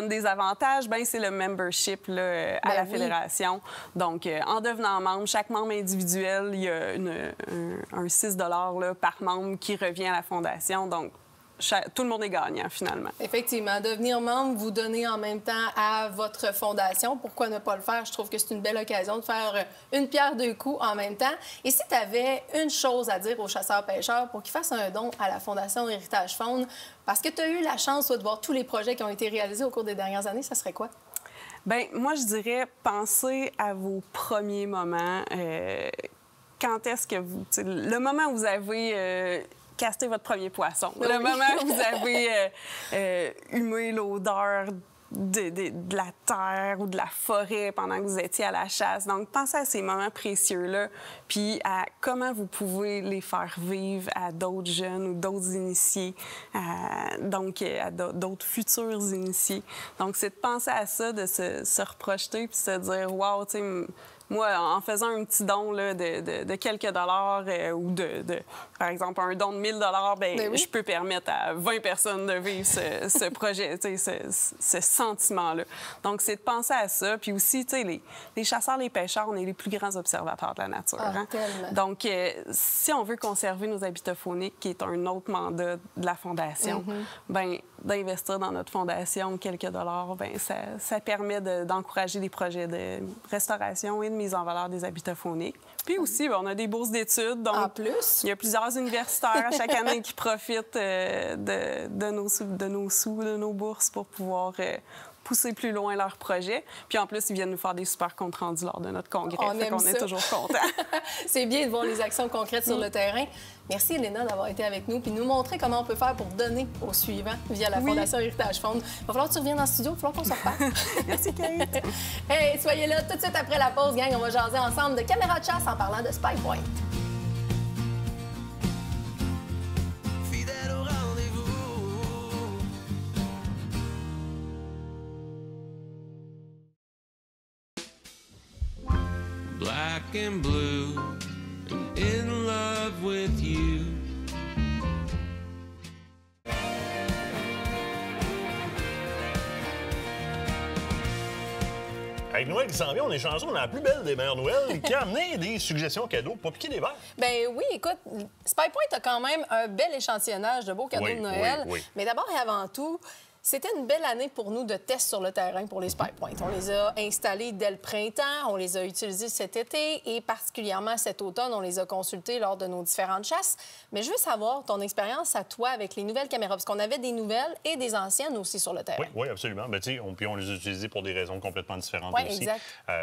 des avantages. Bien, c'est le membership là, à la Fédération. Donc, en devenant membre, chaque membre individuel, il y a un 6 là, par membre qui revient à la Fondation. Donc, tout le monde est gagnant, finalement. Effectivement. Devenir membre, vous donner en même temps à votre fondation. Pourquoi ne pas le faire? Je trouve que c'est une belle occasion de faire une pierre deux coups en même temps. Et si tu avais une chose à dire aux chasseurs-pêcheurs pour qu'ils fassent un don à la Fondation Héritage Faune, parce que tu as eu la chance de voir tous les projets qui ont été réalisés au cours des dernières années, ça serait quoi? Bien, moi, je dirais, pensez à vos premiers moments. Quand est-ce que vous... Le moment où vous avez... caster votre premier poisson. Le moment où vous avez humé l'odeur de la terre ou de la forêt pendant que vous étiez à la chasse. Donc, pensez à ces moments précieux-là, puis à comment vous pouvez les faire vivre à d'autres jeunes ou d'autres initiés, donc à d'autres futurs initiés. Donc, c'est de penser à ça, de se reprojeter puis se dire « Wow, tu sais, moi, en faisant un petit don là, de quelques dollars ou par exemple, un don de 1 000 bien, je peux permettre à 20 personnes de vivre ce projet, ce sentiment-là. Donc, c'est de penser à ça. Puis aussi, tu sais, les chasseurs, les pêcheurs, on est les plus grands observateurs de la nature. Hein? Donc, si on veut conserver nos habitats fauniques, qui est un autre mandat de la Fondation, bien, d'investir dans notre fondation quelques dollars, bien, ça permet d'encourager des projets de restauration et de mise en valeur des habitats fauniques. Puis aussi, bien, on a des bourses d'études. Donc, en plus, il y a plusieurs universitaires chaque année qui profitent de nos bourses pour pouvoir pousser plus loin leur projet. Puis en plus, ils viennent nous faire des super comptes rendus lors de notre congrès. On aime ça. est toujours contents. C'est bien de voir les actions concrètes sur le terrain. Merci, Elena, d'avoir été avec nous puis nous montrer comment on peut faire pour donner aux suivants via la Fondation Héritage Fond. Il va falloir que tu reviennes dans le studio, il va falloir qu'on se reparle. Merci, Kate. Hey, soyez là tout de suite après la pause, gang. On va jaser ensemble de caméras de chasse en parlant de Spy Point. Fidèle au rendez-vous. Black and blue and in love with you. Avec Noël qui s'en vient, on est chanceux, on a la plus belle des mères Noël qui a amené des suggestions cadeaux pour piquer des verres. Ben oui, écoute, Spy Point a quand même un bel échantillonnage de beaux cadeaux de Noël. Oui. Mais d'abord et avant tout, c'était une belle année pour nous de tests sur le terrain pour les Spy Point. On les a installés dès le printemps, on les a utilisés cet été et particulièrement cet automne, on les a consultés lors de nos différentes chasses. Mais je veux savoir ton expérience à toi avec les nouvelles caméras, parce qu'on avait des nouvelles et des anciennes aussi sur le terrain. Oui, absolument. Ben, puis on les a utilisés pour des raisons complètement différentes aussi. Exact.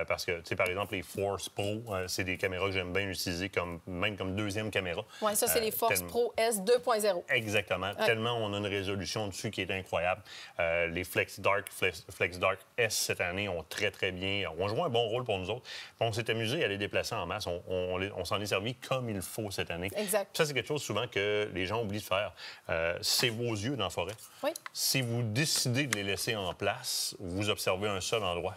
Parce que, tu sais, par exemple, les Force Pro, c'est des caméras que j'aime bien utiliser même comme deuxième caméra. Oui, ça, c'est les Force Pro S 2.0. Exactement. Tellement on a une résolution dessus qui est incroyable. Les Flex Dark S cette année ont très bien... ont joué un bon rôle pour nous autres. Puis on s'est amusé à les déplacer en masse. On s'en est servi comme il faut cette année. Exact. Puis ça, c'est quelque chose souvent que les gens oublient de faire. C'est vos yeux dans la forêt. Oui. Si vous décidez de les laisser en place, vous observez un seul endroit.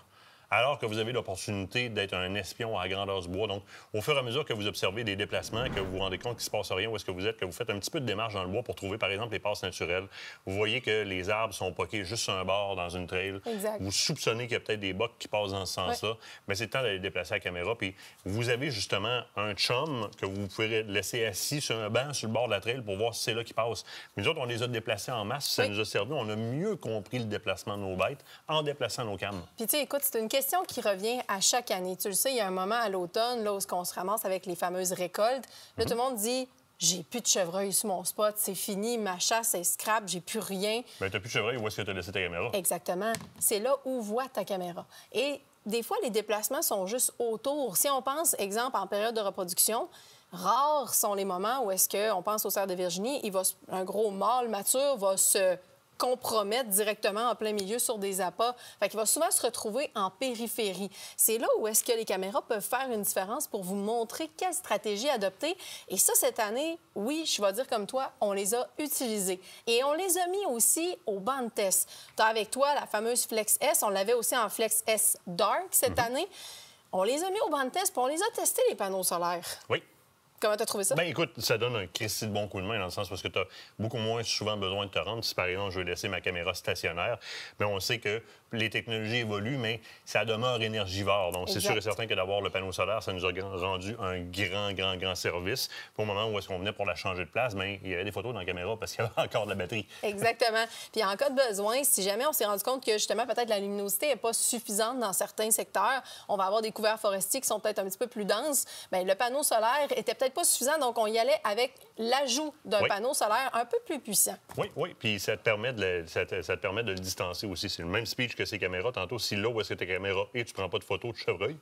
Alors que vous avez l'opportunité d'être un espion à grandeur du bois. Donc, au fur et à mesure que vous observez des déplacements, que vous vous rendez compte qu'il ne se passe rien où est-ce que vous êtes, que vous faites un petit peu de démarche dans le bois pour trouver, par exemple, les passes naturelles, vous voyez que les arbres sont poqués juste sur un bord dans une trail. Exact. Vous soupçonnez qu'il y a peut-être des bocs qui passent dans ce sens-là. Mais c'est le temps d'aller déplacer la caméra. Puis vous avez justement un chum que vous pouvez laisser assis sur un banc sur le bord de la trail pour voir si c'est là qui passe. Mais nous autres, on les a déplacés en masse. Ça nous a servi. On a mieux compris le déplacement de nos bêtes en déplaçant nos cames. Puis, tu sais, écoute, c'est une question qui revient à chaque année. Tu le sais, il y a un moment à l'automne, là, où on se ramasse avec les fameuses récoltes. Là, tout le monde dit « J'ai plus de chevreuil sur mon spot, c'est fini, ma chasse est scrap, j'ai plus rien. » Bien, t'as plus de chevreuil, où est-ce que t'as laissé ta caméra? Exactement. C'est là où voit ta caméra. Et des fois, les déplacements sont juste autour. Si on pense, exemple, en période de reproduction, rares sont les moments où est-ce qu'on pense au cerf de Virginie, un gros mâle mature va se compromettre directement en plein milieu sur des appâts. Fait qu'il va souvent se retrouver en périphérie. C'est là où est-ce que les caméras peuvent faire une différence pour vous montrer quelle stratégie adopter. Et ça, cette année, oui, je vais dire comme toi, on les a utilisés. Et on les a mis aussi au banc de test. Tu as avec toi la fameuse Flex S. On l'avait aussi en Flex S Dark cette année. On les a mis au banc de test, puis on les a testés, les panneaux solaires. Oui. Comment tu as trouvé ça? Bien, écoute, ça donne un Christy de bon coup de main dans le sens parce que tu as beaucoup moins souvent besoin de te rendre. Si, par exemple, je veux laisser ma caméra stationnaire, bien, on sait que les technologies évoluent, mais ça demeure énergivore. Donc, c'est sûr et certain que d'avoir le panneau solaire, ça nous a rendu un grand service. Puis, au moment où est-ce qu'on venait pour la changer de place, bien, il y avait des photos dans la caméra parce qu'il y avait encore de la batterie. Exactement. Puis, en cas de besoin, si jamais on s'est rendu compte que, justement, peut-être la luminosité n'est pas suffisante dans certains secteurs, on va avoir des couverts forestiers qui sont peut-être un petit peu plus denses, bien, le panneau solaire était peut-être pas suffisant, donc on y allait avec l'ajout d'un panneau solaire un peu plus puissant. Oui. Puis ça te permet de le distancer aussi. C'est le même speech que ces caméras. Tantôt, si là où est-ce que ta caméra est, tu prends pas de photo de chevreuil.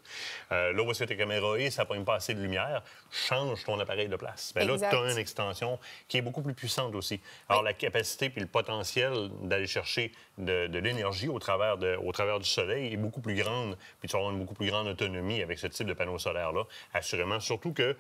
Là où est-ce que ta caméra est, ça ne pogne pas assez de lumière, change ton appareil de place. Bien, là, tu as une extension qui est beaucoup plus puissante aussi. Alors, la capacité puis le potentiel d'aller chercher de l'énergie au travers du soleil est beaucoup plus grande. Puis tu vas avoir une beaucoup plus grande autonomie avec ce type de panneau solaire-là, assurément. Surtout que...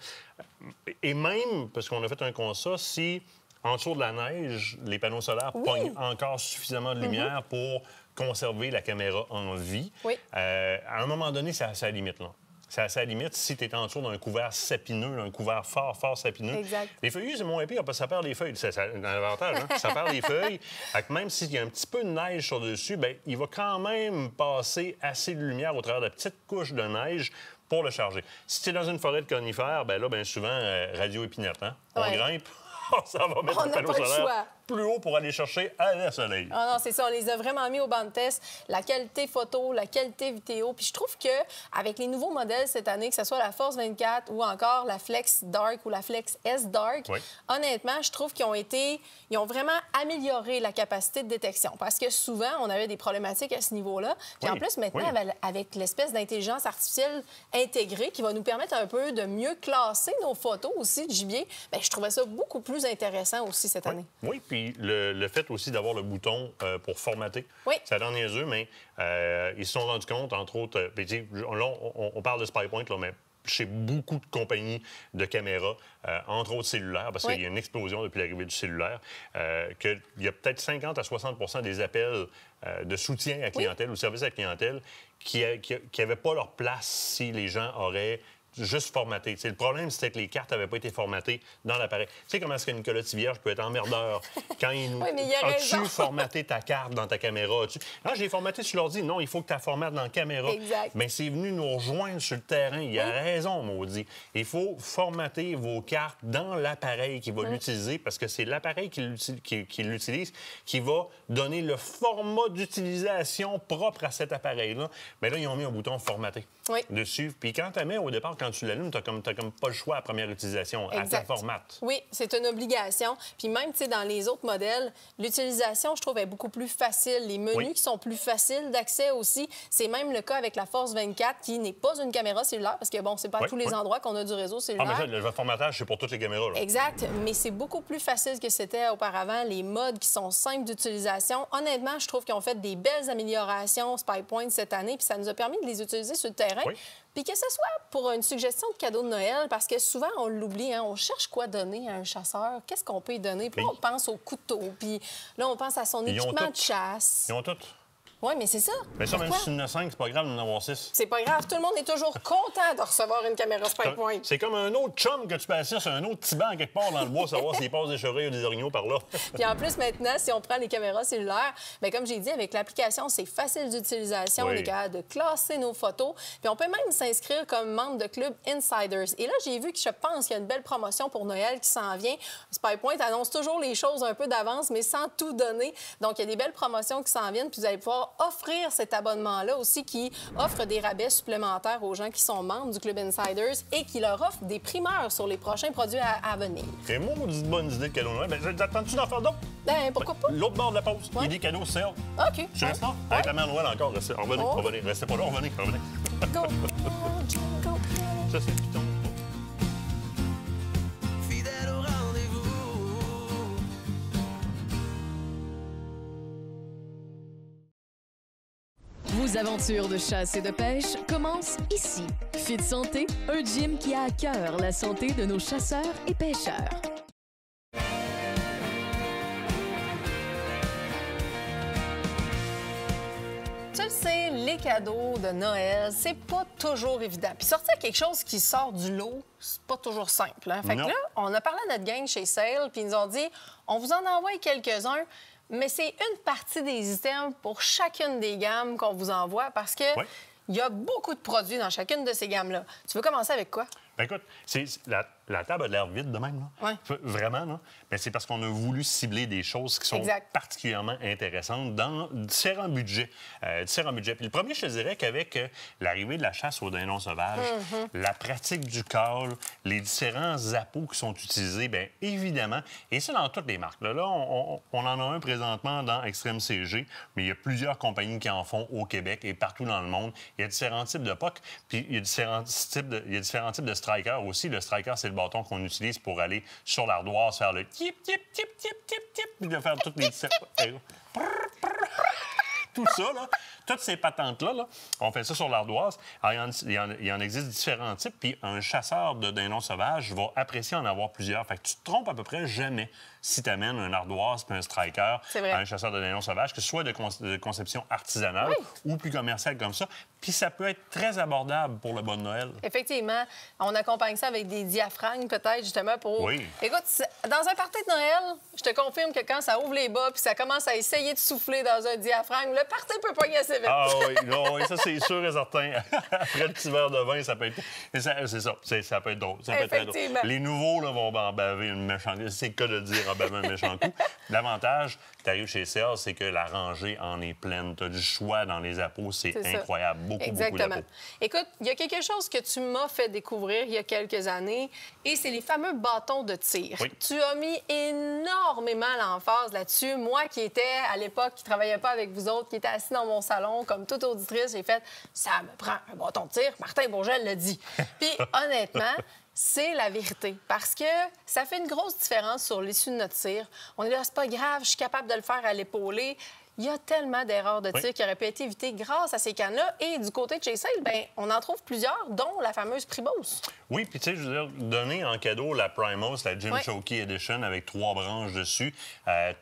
Et même, parce qu'on a fait un constat, si en dessous de la neige, les panneaux solaires pognent encore suffisamment de lumière pour conserver la caméra en vie, à un moment donné, c'est à sa limite, là. C'est à sa limite si tu es en dessous d'un couvert sapineux, un couvert fort sapineux. Exact. Les feuillus, c'est moins pire parce que ça perd les feuilles. C'est un avantage, hein? Ça perd les feuilles. Fait que même s'il y a un petit peu de neige sur-dessus, bien, il va quand même passer assez de lumière au travers de petites couches de neige pour le charger. Si tu es dans une forêt de conifères, bien là, bien souvent, radio épinette, hein? On grimpe, ça va mettre le panneau solaire plus haut pour aller chercher à la soleil. Ah non, c'est ça. On les a vraiment mis au banc de test. La qualité photo, la qualité vidéo. Puis je trouve qu'avec les nouveaux modèles cette année, que ce soit la Force 24 ou encore la Flex Dark ou la Flex S Dark, honnêtement, je trouve qu'ils ont vraiment amélioré la capacité de détection. Parce que souvent, on avait des problématiques à ce niveau-là. Puis en plus, maintenant, avec l'espèce d'intelligence artificielle intégrée qui va nous permettre un peu de mieux classer nos photos aussi de gibier, bien, je trouvais ça beaucoup plus intéressant aussi cette année. Oui, puis le fait aussi d'avoir le bouton pour formater, ça donne niaiseux, mais ils se sont rendus compte, entre autres, là, on parle de SpyPoint, là, mais chez beaucoup de compagnies de caméras, entre autres cellulaires, parce qu'il y a une explosion depuis l'arrivée du cellulaire, qu'il y a peut-être 50 à 60 des appels de soutien à la clientèle ou service à la clientèle qui n'avaient pas leur place si les gens auraient juste formaté. Le problème, c'était que les cartes n'avaient pas été formatées dans l'appareil. Tu sais comment est-ce que Nicolas Tivierge peut être emmerdeur quand il nous... As-tu formaté ta carte dans ta caméra? Non, je l'ai formaté sur l'ordi. Non, il faut que tu la formates dans la caméra. Exact. Bien, c'est venu nous rejoindre sur le terrain. Il a raison, maudit. Il faut formater vos cartes dans l'appareil qui va l'utiliser parce que c'est l'appareil qui l'utilise qui va donner le format d'utilisation propre à cet appareil-là. Bien là, ils ont mis un bouton formaté dessus. Puis quand tu la mets au départ, quand tu l'allumes, tu n'as comme pas le choix à la première utilisation. Elle te la formate. Oui, c'est une obligation. Puis même, tu sais, dans les autres modèles, l'utilisation, je trouve, est beaucoup plus facile. Les menus qui sont plus faciles d'accès aussi. C'est même le cas avec la Force 24, qui n'est pas une caméra cellulaire, parce que, bon, c'est pas à tous les endroits qu'on a du réseau cellulaire. Ah, mais ça, le formatage, c'est pour toutes les caméras. Là. Exact. Mais c'est beaucoup plus facile que c'était auparavant. Les modes qui sont simples d'utilisation. Honnêtement, je trouve qu'ils ont fait des belles améliorations SpyPoint cette année, puis ça nous a permis de les utiliser sur le terrain. Puis que ce soit pour une suggestion de cadeau de Noël, parce que souvent, on l'oublie, hein, on cherche quoi donner à un chasseur. Qu'est-ce qu'on peut lui donner? Puis là, on pense au couteau, puis là, on pense à son équipement de chasse. Ils ont tout. Oui, mais c'est ça. Mais ça, même si tu en as 5, c'est pas grave d'en avoir 6. C'est pas grave. Tout le monde est toujours content de recevoir une caméra SpyPoint. C'est comme un autre chum que tu peux assis sur un autre petit banc quelque part dans le bois, savoir s'il passe des chevreuils ou des orignaux par là. Puis en plus, maintenant, si on prend les caméras cellulaires, bien, comme j'ai dit, avec l'application, c'est facile d'utilisation. On est capable de classer nos photos. Puis on peut même s'inscrire comme membre de Club Insiders. Et là, j'ai vu que je pense qu'il y a une belle promotion pour Noël qui s'en vient. SpyPoint annonce toujours les choses un peu d'avance, mais sans tout donner. Donc, il y a des belles promotions qui s'en viennent. Puis vous allez pouvoir offrir cet abonnement-là aussi qui offre des rabais supplémentaires aux gens qui sont membres du Club Insiders et qui leur offre des primeurs sur les prochains produits à venir. C'est moi, une bonne idée de cadeau Noël. Ben, t'attends-tu d'en faire d'autres? Ben, pourquoi pas? L'autre bord de la pause. Idée cadeau, c'est OK. Tu restes là? Avec la mère Noël encore. Revenez. Restez pas là, revenez. Go! Ça, c'est Python. Fidèle au rendez-vous. Vos aventures de chasse et de pêche commencent ici. Fit Santé, un gym qui a à cœur la santé de nos chasseurs et pêcheurs. Tu le sais, les cadeaux de Noël, c'est pas toujours évident. Puis sortir quelque chose qui sort du lot, c'est pas toujours simple. Hein? Fait que là, on a parlé à notre gang chez Sale, puis ils nous ont dit, on vous en envoie quelques-uns, mais c'est une partie des items pour chacune des gammes qu'on vous envoie parce que il y a beaucoup de produits dans chacune de ces gammes-là. Tu veux commencer avec quoi? Bien, écoute, la table a l'air vide de même, là. Vraiment, là. Mais c'est parce qu'on a voulu cibler des choses qui sont particulièrement intéressantes dans différents budgets. Puis le premier, je te dirais qu'avec l'arrivée de la chasse au dindon sauvage, la pratique du call, les différents appâts qui sont utilisés, bien évidemment, et ça dans toutes les marques. Là, on en a un présentement dans Extreme CG, mais il y a plusieurs compagnies qui en font au Québec et partout dans le monde. Il y a différents types de POC, puis il y a différents types de strikers aussi. Le striker, c'est le bâton qu'on utilise pour aller sur l'ardoise, faire le tip, tip, tip, tip, tip, tip, puis de faire toutes les... Tout ça, là, toutes ces patentes-là, là, on fait ça sur l'ardoise. Il y en existe différents types, puis un chasseur de dindons sauvages va apprécier en avoir plusieurs. Fait que tu te trompes à peu près jamais si tu amènes un ardoise puis un striker à un chasseur de dindons sauvages, que ce soit de conception artisanale ou plus commerciale comme ça. Puis ça peut être très abordable pour le bon Noël. Effectivement, on accompagne ça avec des diaphragmes, peut-être, justement, pour... Oui. Écoute, dans un party de Noël, je te confirme que quand ça ouvre les bas puis ça commence à essayer de souffler dans un diaphragme, le party peut pogner assez vite. Ah oui, non, oui, ça, c'est sûr et certain. Après le petit verre de vin, ça peut être... C'est ça, ça peut être drôle. Ça peut être très drôle. Les nouveaux là, vont en baver une méchante... C'est le cas de dire en baver un méchant coup. L'avantage, tu arrives chez Sears, c'est que la rangée en est pleine. Tu as du choix dans les appos, c'est incroyable. Beaucoup d'appos. Écoute, il y a quelque chose que tu m'as fait découvrir il y a quelques années, et c'est les fameux bâtons de tir. Oui. Tu as mis énormément l'emphase là-dessus. Moi, qui étais, à l'époque, qui ne travaillais pas avec vous autres, qui était assis dans mon salon, comme toute auditrice, j'ai fait « Ça me prend un bâton de tir. » Martin Bourgel l'a dit. Puis, honnêtement, c'est la vérité. Parce que ça fait une grosse différence sur l'issue de notre tir. On est là, c'est pas grave, je suis capable de le faire à l'épaulé. Il y a tellement d'erreurs de tir qui auraient pu être évitées grâce à ces cannes-là. Et du côté de chez Sale, bien, on en trouve plusieurs, dont la fameuse Primos. Oui, puis tu sais, je veux dire, donner en cadeau la Primos, la Jim Shockey Edition, avec 3 branches dessus,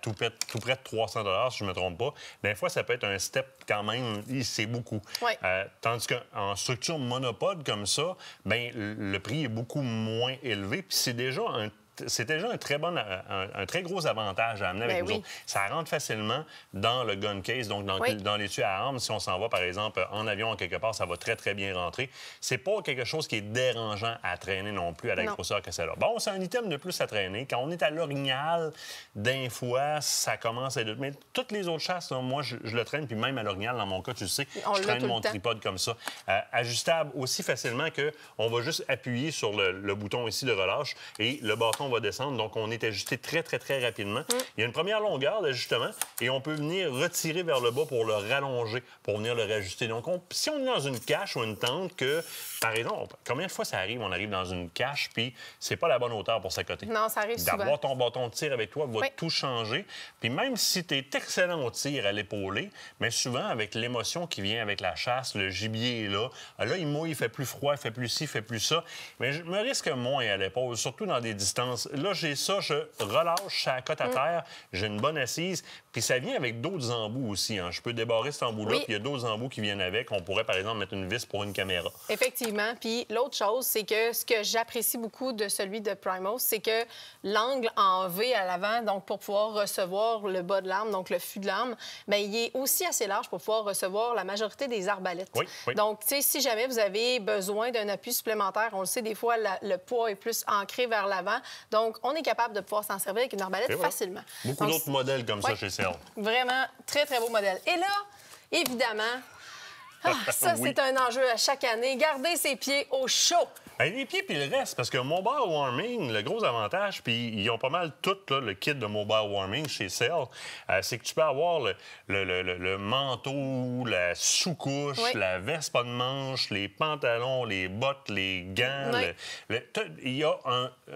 tout près de 300 $ si je ne me trompe pas, des fois, ça peut être un step quand même, c'est beaucoup. Oui. Tandis qu'en structure monopode comme ça, bien, le prix est beaucoup moins élevé, puis c'est déjà un très gros avantage à amener avec nous autres. Ça rentre facilement dans le gun case, donc dans l'étui à armes. Si on s'en va, par exemple, en avion, quelque part, ça va très, très bien rentrer. C'est pas quelque chose qui est dérangeant à traîner non plus à la grosseur que c'est là. Bon, c'est un item de plus à traîner. Quand on est à l'Orignal, d'un fois, ça commence à être... Mais toutes les autres chasses, là, moi, je le traîne, puis même à l'Orignal, dans mon cas, tu le sais, je traîne mon tripode comme ça. Ajustable aussi facilement qu'on va juste appuyer sur le bouton ici de relâche et le bâton va descendre. Donc, on est ajusté très, très, très rapidement. Il y a une première longueur d'ajustement et on peut venir retirer vers le bas pour le rallonger, pour venir le réajuster. Donc, si on est dans une cache ou une tente que, par exemple, combien de fois ça arrive? On arrive dans une cache puis c'est pas la bonne hauteur pour s'accoter. Non, ça arrive souvent. D'avoir ton bâton de tir avec toi va tout changer. Puis même si tu es excellent au tir à l'épaulé, mais souvent, avec l'émotion qui vient avec la chasse, le gibier est là. Là, il mouille, il fait plus froid, il fait plus ci, il fait plus ça. Mais je me risque moins à l'épaule, surtout dans des distances. Là, j'ai ça, je relâche ça cote à terre, j'ai une bonne assise, puis ça vient avec d'autres embouts aussi. Hein. Je peux débarrer cet embout-là, puis il y a d'autres embouts qui viennent avec. On pourrait, par exemple, mettre une vis pour une caméra. Effectivement. Puis l'autre chose, c'est que ce que j'apprécie beaucoup de celui de Primos, c'est que l'angle en V à l'avant, donc pour pouvoir recevoir le bas de l'arme, donc le fût de l'arme, bien, il est aussi assez large pour pouvoir recevoir la majorité des arbalètes. Donc, tu sais, si jamais vous avez besoin d'un appui supplémentaire, on le sait, des fois, le poids est plus ancré vers l'avant. Donc, on est capable de pouvoir s'en servir avec une arbalète facilement. Beaucoup d'autres modèles comme ça chez Sears. Vraiment, très, très beau modèle. Et là, évidemment, ça, c'est un enjeu à chaque année. Garder ses pieds au chaud. Bien, les pieds puis le reste, parce que Mobile Warming, le gros avantage, puis ils ont pas mal tout là, le kit de Mobile Warming chez Sears, c'est que tu peux avoir le manteau, la sous-couche, la veste pas de manche, les pantalons, les bottes, les gants. Il y a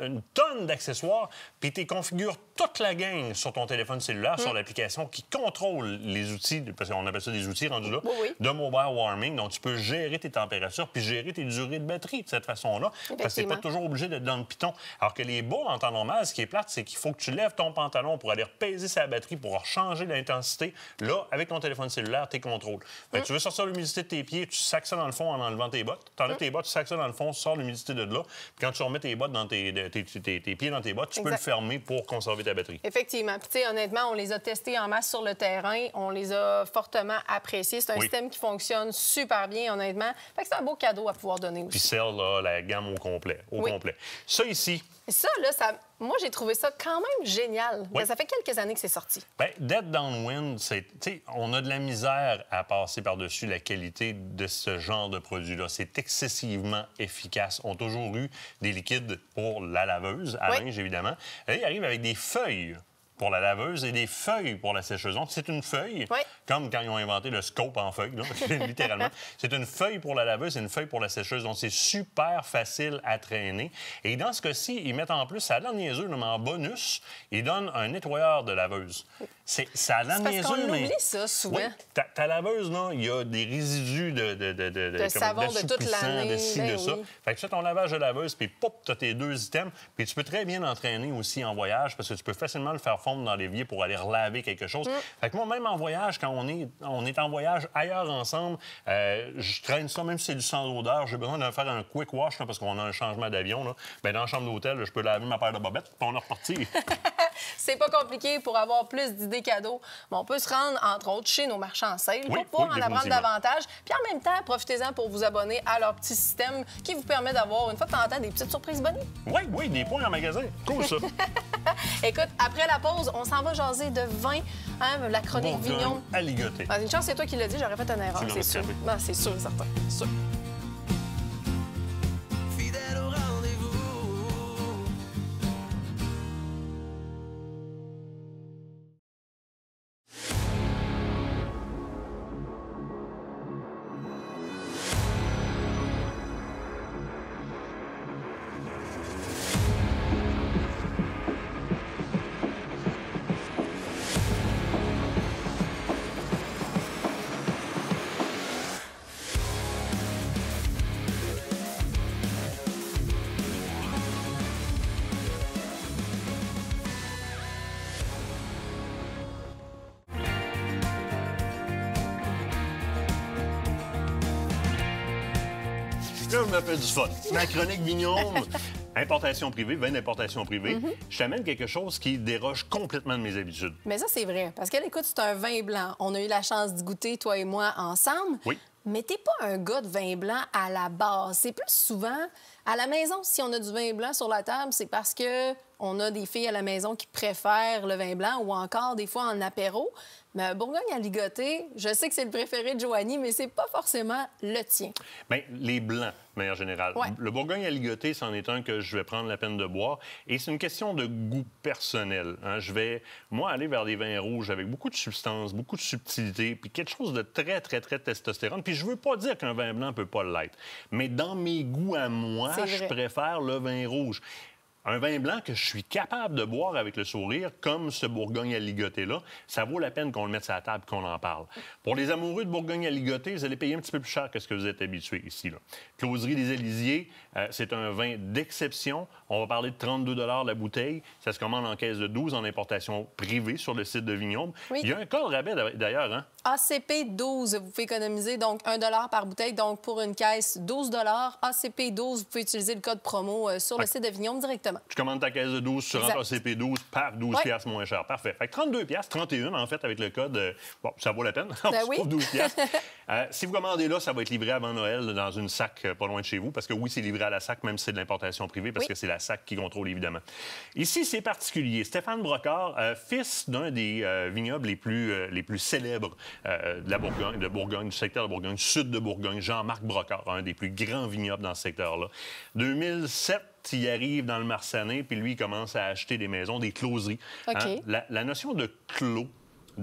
une tonne d'accessoires, puis tu configures toute la gang sur ton téléphone cellulaire, sur l'application qui contrôle les outils, parce qu'on appelle ça des outils rendus là, de Mobile Warming. Donc, tu peux gérer tes températures puis gérer tes durées de batterie de cette façon-là. Parce que tu n'es pas toujours obligé d'être dans le piton. Alors que les bas, en temps normal, ce qui est plate, c'est qu'il faut que tu lèves ton pantalon pour aller repaiser sa batterie, pour changer l'intensité. Là, avec ton téléphone cellulaire, tes contrôles. Tu veux sortir l'humidité de tes pieds, tu sacs ça dans le fond en enlevant tes bottes. Tu enlèves tes bottes, tu sacs ça dans le fond, tu sors l'humidité de là. Puis quand tu remets tes bottes dans tes pieds dans tes bottes, tu peux le fermer pour conserver ta batterie. Effectivement. Puis, tu sais, honnêtement, on les a testés en masse sur le terrain. On les a fortement appréciés. C'est un système qui fonctionne super bien, honnêtement. Fait que c'est un beau cadeau à pouvoir donner aussi. Puis celle, là, la gamme au complet. Complet. Ça, ici... Ça, là, moi, j'ai trouvé ça quand même génial. Ça fait quelques années que c'est sorti. Bien, Dead Downwind, on a de la misère à passer par-dessus la qualité de ce genre de produit-là. C'est excessivement efficace. On a toujours eu des liquides pour la laveuse, à linge, évidemment. Là, il arrive avec des feuilles pour la laveuse et des feuilles pour la sécheuse. Donc, c'est une feuille, comme quand ils ont inventé le scope en feuille, là, littéralement. C'est une feuille pour la laveuse et une feuille pour la sécheuse. Donc, c'est super facile à traîner. Et dans ce cas-ci, ils mettent en plus, ça a l'air niaiseux, mais en bonus, ils donnent un nettoyeur de laveuse. Ça a l'air niaiseux, mais... oublie ça, souvent. Oui, ta laveuse, là, il y a des résidus de savon de toute l'année. De ci, de ça. Fait que tu fais ton lavage de laveuse, puis pop, tu as tes 2 items. Puis tu peux très bien l'entraîner aussi en voyage, parce que tu peux facilement le faire fondre dans l'évier pour aller relaver quelque chose. Fait que moi, même en voyage, quand on est en voyage ailleurs ensemble, je traîne ça, même si c'est du sans odeur, j'ai besoin de faire un quick wash là, parce qu'on a un changement d'avion. Là. Bien, dans la chambre d'hôtel, je peux laver ma paire de bobettes, puis on est reparti. C'est pas compliqué pour avoir plus d'idées cadeaux. Mais on peut se rendre, entre autres, chez nos marchands sale pour pouvoir en apprendre davantage. Puis en même temps, profitez-en pour vous abonner à leur petit système qui vous permet d'avoir, une fois de temps en temps, des petites surprises bonnes. Oui, des points en magasin. Cool, ça. Écoute, après la pause, on s'en va jaser de vin, hein, la chronique Vignon. À ligoter. Une chance, c'est toi qui l'as dit, j'aurais fait une erreur, c'est sûr. Non, c'est sûr, certain. Sûr. Fidèle au rendez-vous. Là, je me fais du fun. Ma chronique Vignon, importation privée, vin d'importation privée, je t'amène quelque chose qui déroge complètement de mes habitudes. Mais ça, c'est vrai. Parce que, écoute, c'est un vin blanc. On a eu la chance d'y goûter, toi et moi, ensemble. Oui. Mais t'es pas un gars de vin blanc à la base. C'est plus souvent à la maison, si on a du vin blanc sur la table, c'est parce que on a des filles à la maison qui préfèrent le vin blanc ou encore des fois en apéro. Mais un Bourgogne à ligoter, je sais que c'est le préféré de Joanie, mais c'est pas forcément le tien. Bien, les blancs, de manière générale. Ouais. Le Bourgogne à ligoter, c'en est un que je vais prendre la peine de boire. Et c'est une question de goût personnel. Hein. Je vais, moi, aller vers des vins rouges avec beaucoup de substance, beaucoup de subtilité, puis quelque chose de très, très, très testostérone. Puis je veux pas dire qu'un vin blanc ne peut pas l'être. Mais dans mes goûts à moi, je préfère le vin rouge. Un vin blanc que je suis capable de boire avec le sourire, comme ce Bourgogne à ligoter-là, ça vaut la peine qu'on le mette sur la table et qu'on en parle. Pour les amoureux de Bourgogne à ligoter, vous allez payer un petit peu plus cher que ce que vous êtes habitué ici. Là. Closerie des Élysées, c'est un vin d'exception. On va parler de 32 $ la bouteille. Ça se commande en caisse de 12 en importation privée sur le site de Vignoble. Oui. Il y a un code rabais d'ailleurs. Hein? ACP 12, vous pouvez économiser donc 1 $ par bouteille. Donc, pour une caisse, 12 $. ACP 12, vous pouvez utiliser le code promo sur le site de Vignoble directement. Tu commandes ta caisse de 12, tu rentres ACP 12, paf, 12 piastres moins cher. Parfait. Fait que 32 piastres, 31 en fait, avec le code. Bon, ça vaut la peine. On se trouve 12 piastres. Si vous commandez là, ça va être livré avant Noël dans une SAC pas loin de chez vous. Parce que oui, c'est livré à la SAC, même si c'est de l'importation privée, parce que c'est la SAC qui contrôle, évidemment. Ici, c'est particulier. Stéphane Brocard, fils d'un des vignobles les plus célèbres de la Bourgogne, du secteur de Bourgogne, sud de Bourgogne, Jean-Marc Brocard, un des plus grands vignobles dans ce secteur-là. 2007, il arrive dans le Marsanais, puis lui, il commence à acheter des maisons, des closeries. OK. Hein? La notion de clos,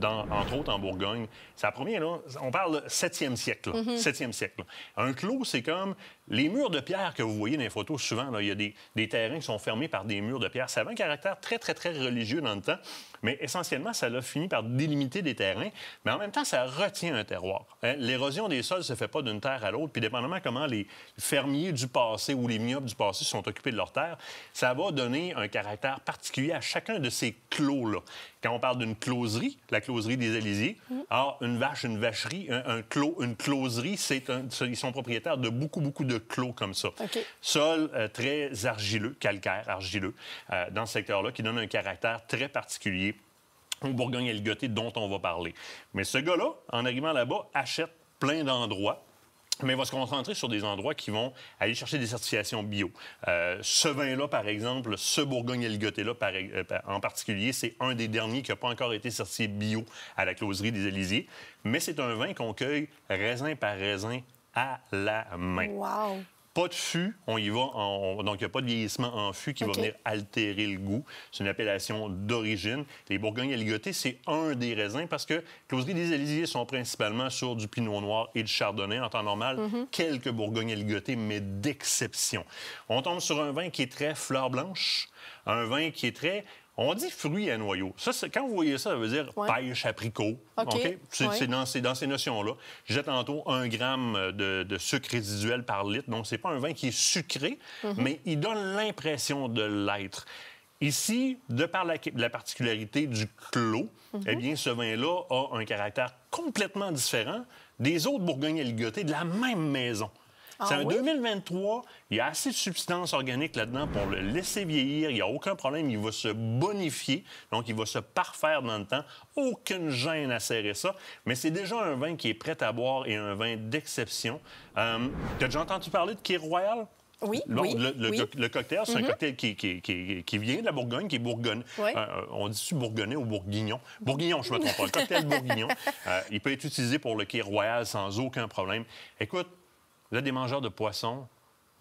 entre autres en Bourgogne, c'est la première, là, on parle 7e siècle. 7e siècle. Là. Un clos, c'est comme les murs de pierre que vous voyez dans les photos souvent. Là, il y a des terrains qui sont fermés par des murs de pierre. Ça avait un caractère très, très, très religieux dans le temps, mais essentiellement, ça a fini par délimiter des terrains, mais en même temps, ça retient un terroir. Hein? L'érosion des sols ne se fait pas d'une terre à l'autre, puis dépendamment comment les fermiers du passé ou les vignobles du passé sont occupés de leurs terres, ça va donner un caractère particulier à chacun de ces clos-là. Quand on parle d'une closerie, la closerie des Élysées, alors une vache, une vacherie, un clos, une closerie, ils sont propriétaires de beaucoup, beaucoup de clos comme ça. Okay. Sol très argileux, calcaire, argileux, dans ce secteur-là, qui donne un caractère très particulier au Bourgogne à ligoter dont on va parler. Mais ce gars-là, en arrivant là-bas, achète plein d'endroits, mais il va se concentrer sur des endroits qui vont aller chercher des certifications bio. Ce vin-là, par exemple, ce Bourgogne à ligoter-là, en particulier, c'est un des derniers qui n'a pas encore été certifié bio à la closerie des Élysées. Mais c'est un vin qu'on cueille raisin par raisin à la main. Wow! Pas de fût, on y va, donc il n'y a pas de vieillissement en fût qui va venir altérer le goût. C'est une appellation d'origine. Les Bourgognes à ligoter, c'est un des raisins parce que closeries des Élysées sont principalement sur du pinot noir et du chardonnay en temps normal. Quelques Bourgognes à ligoter, mais d'exception. On tombe sur un vin qui est très fleur blanche, un vin qui est très... On dit fruits à noyaux. Ça, quand vous voyez ça, ça veut dire pêche, apricot. OK. C'est dans ces notions-là. J'ai tantôt 1 gramme de sucre résiduel par litre. Donc, c'est pas un vin qui est sucré, mais il donne l'impression de l'être. Ici, de par la particularité du clos, eh bien, ce vin-là a un caractère complètement différent des autres Bourgognes aligotés de la même maison. C'est un 2023, il y a assez de substances organiques là-dedans pour le laisser vieillir, il n'y a aucun problème, il va se bonifier, donc il va se parfaire dans le temps, aucune gêne à serrer ça, mais c'est déjà un vin qui est prêt à boire et un vin d'exception. Tu as déjà entendu parler de Kir Royal? Oui, Bon, oui, le cocktail, c'est un cocktail qui vient de la Bourgogne, qui est bourgogne. Oui. On dit-tu bourgonnais ou bourguignon? Bourguignon, je ne me trompe pas. Le cocktail bourguignon. Il peut être utilisé pour le Kir Royal sans aucun problème. Écoute, vous êtes des mangeurs de poissons,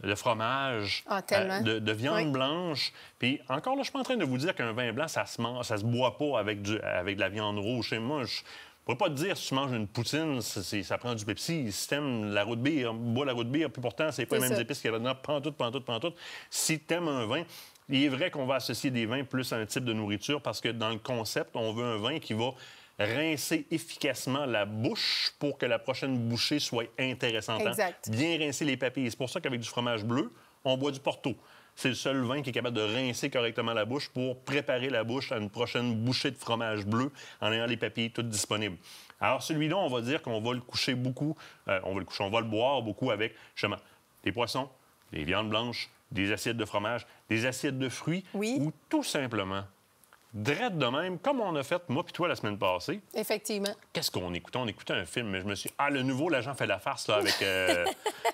de fromage, de viande blanche. Puis encore là, je suis pas en train de vous dire qu'un vin blanc, ça se boit pas avec de la viande rouge. Et moi, je pourrais pas te dire si tu manges une poutine, ça prend du Pepsi. Si t'aimes la root beer, bois la root beer. Puis pourtant, c'est pas les mêmes épices qu'il y a là-dedans. Pantoute. Si t'aimes un vin, il est vrai qu'on va associer des vins plus à un type de nourriture parce que dans le concept, on veut un vin qui va rincer efficacement la bouche pour que la prochaine bouchée soit intéressante. Exact. Bien rincer les papilles. C'est pour ça qu'avec du fromage bleu, on boit du Porto. C'est le seul vin qui est capable de rincer correctement la bouche pour préparer la bouche à une prochaine bouchée de fromage bleu en ayant les papilles toutes disponibles. Alors, celui-là, on va dire qu'on va le coucher beaucoup, on va le boire beaucoup avec, justement, des poissons, des viandes blanches, des assiettes de fromage, des assiettes de fruits ou tout simplement drette de même, comme on a fait, moi puis toi, la semaine passée. Effectivement. Qu'est-ce qu'on écoutait? On écoutait un film, mais je me suis dit, le nouveau, l'agent fait la farce, là, avec...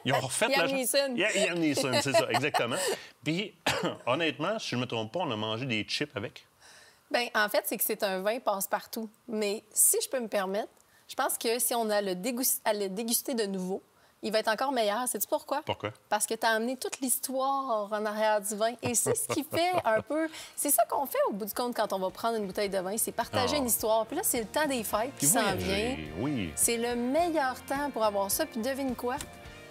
Ils ont refait l'agent... Liam Neeson, c'est ça, exactement. Puis, honnêtement, si je ne me trompe pas, on a mangé des chips avec. Bien, en fait, c'est que c'est un vin passe-partout. Mais si je peux me permettre, je pense que si on a le déguster de nouveau, il va être encore meilleur. Sais-tu pourquoi? Pourquoi? Parce que tu as amené toute l'histoire en arrière du vin. Et c'est ce qui fait un peu... C'est ça qu'on fait au bout du compte quand on va prendre une bouteille de vin, c'est partager une histoire. Puis là, c'est le temps des fêtes qui s'en vient. Oui. C'est le meilleur temps pour avoir ça. Puis devine quoi?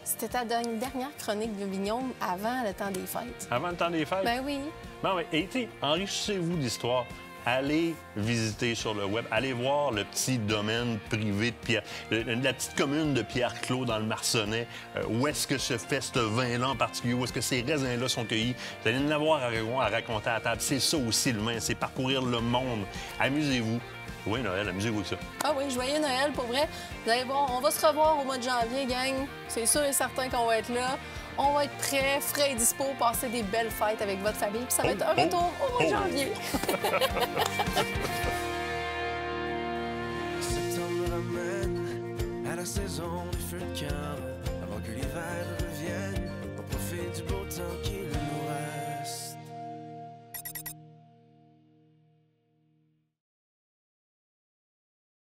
C'était ta dernière chronique de Vignon avant le temps des fêtes. Avant le temps des fêtes? Ben oui. Ben oui. Et enrichissez-vous d'histoire. Allez visiter sur le web, allez voir le petit domaine privé de Pierre, la petite commune de Pierre-Clos dans le Marcenais. Où est-ce que se fait ce vin-là en particulier? Où est-ce que ces raisins-là sont cueillis? Vous allez en avoir à raconter à table. C'est ça aussi le vin, c'est parcourir le monde. Amusez-vous. Oui, Noël, amusez-vous avec ça. Ah oui, joyeux Noël, pour vrai. Vous allez voir, on va se revoir au mois de janvier, gang. C'est sûr et certain qu'on va être là. On va être prêts, frais et dispo, passer des belles fêtes avec votre famille. Puis ça va être un retour au mois de janvier. Septembre ramène à la saison des feux de camp avant que l'hiver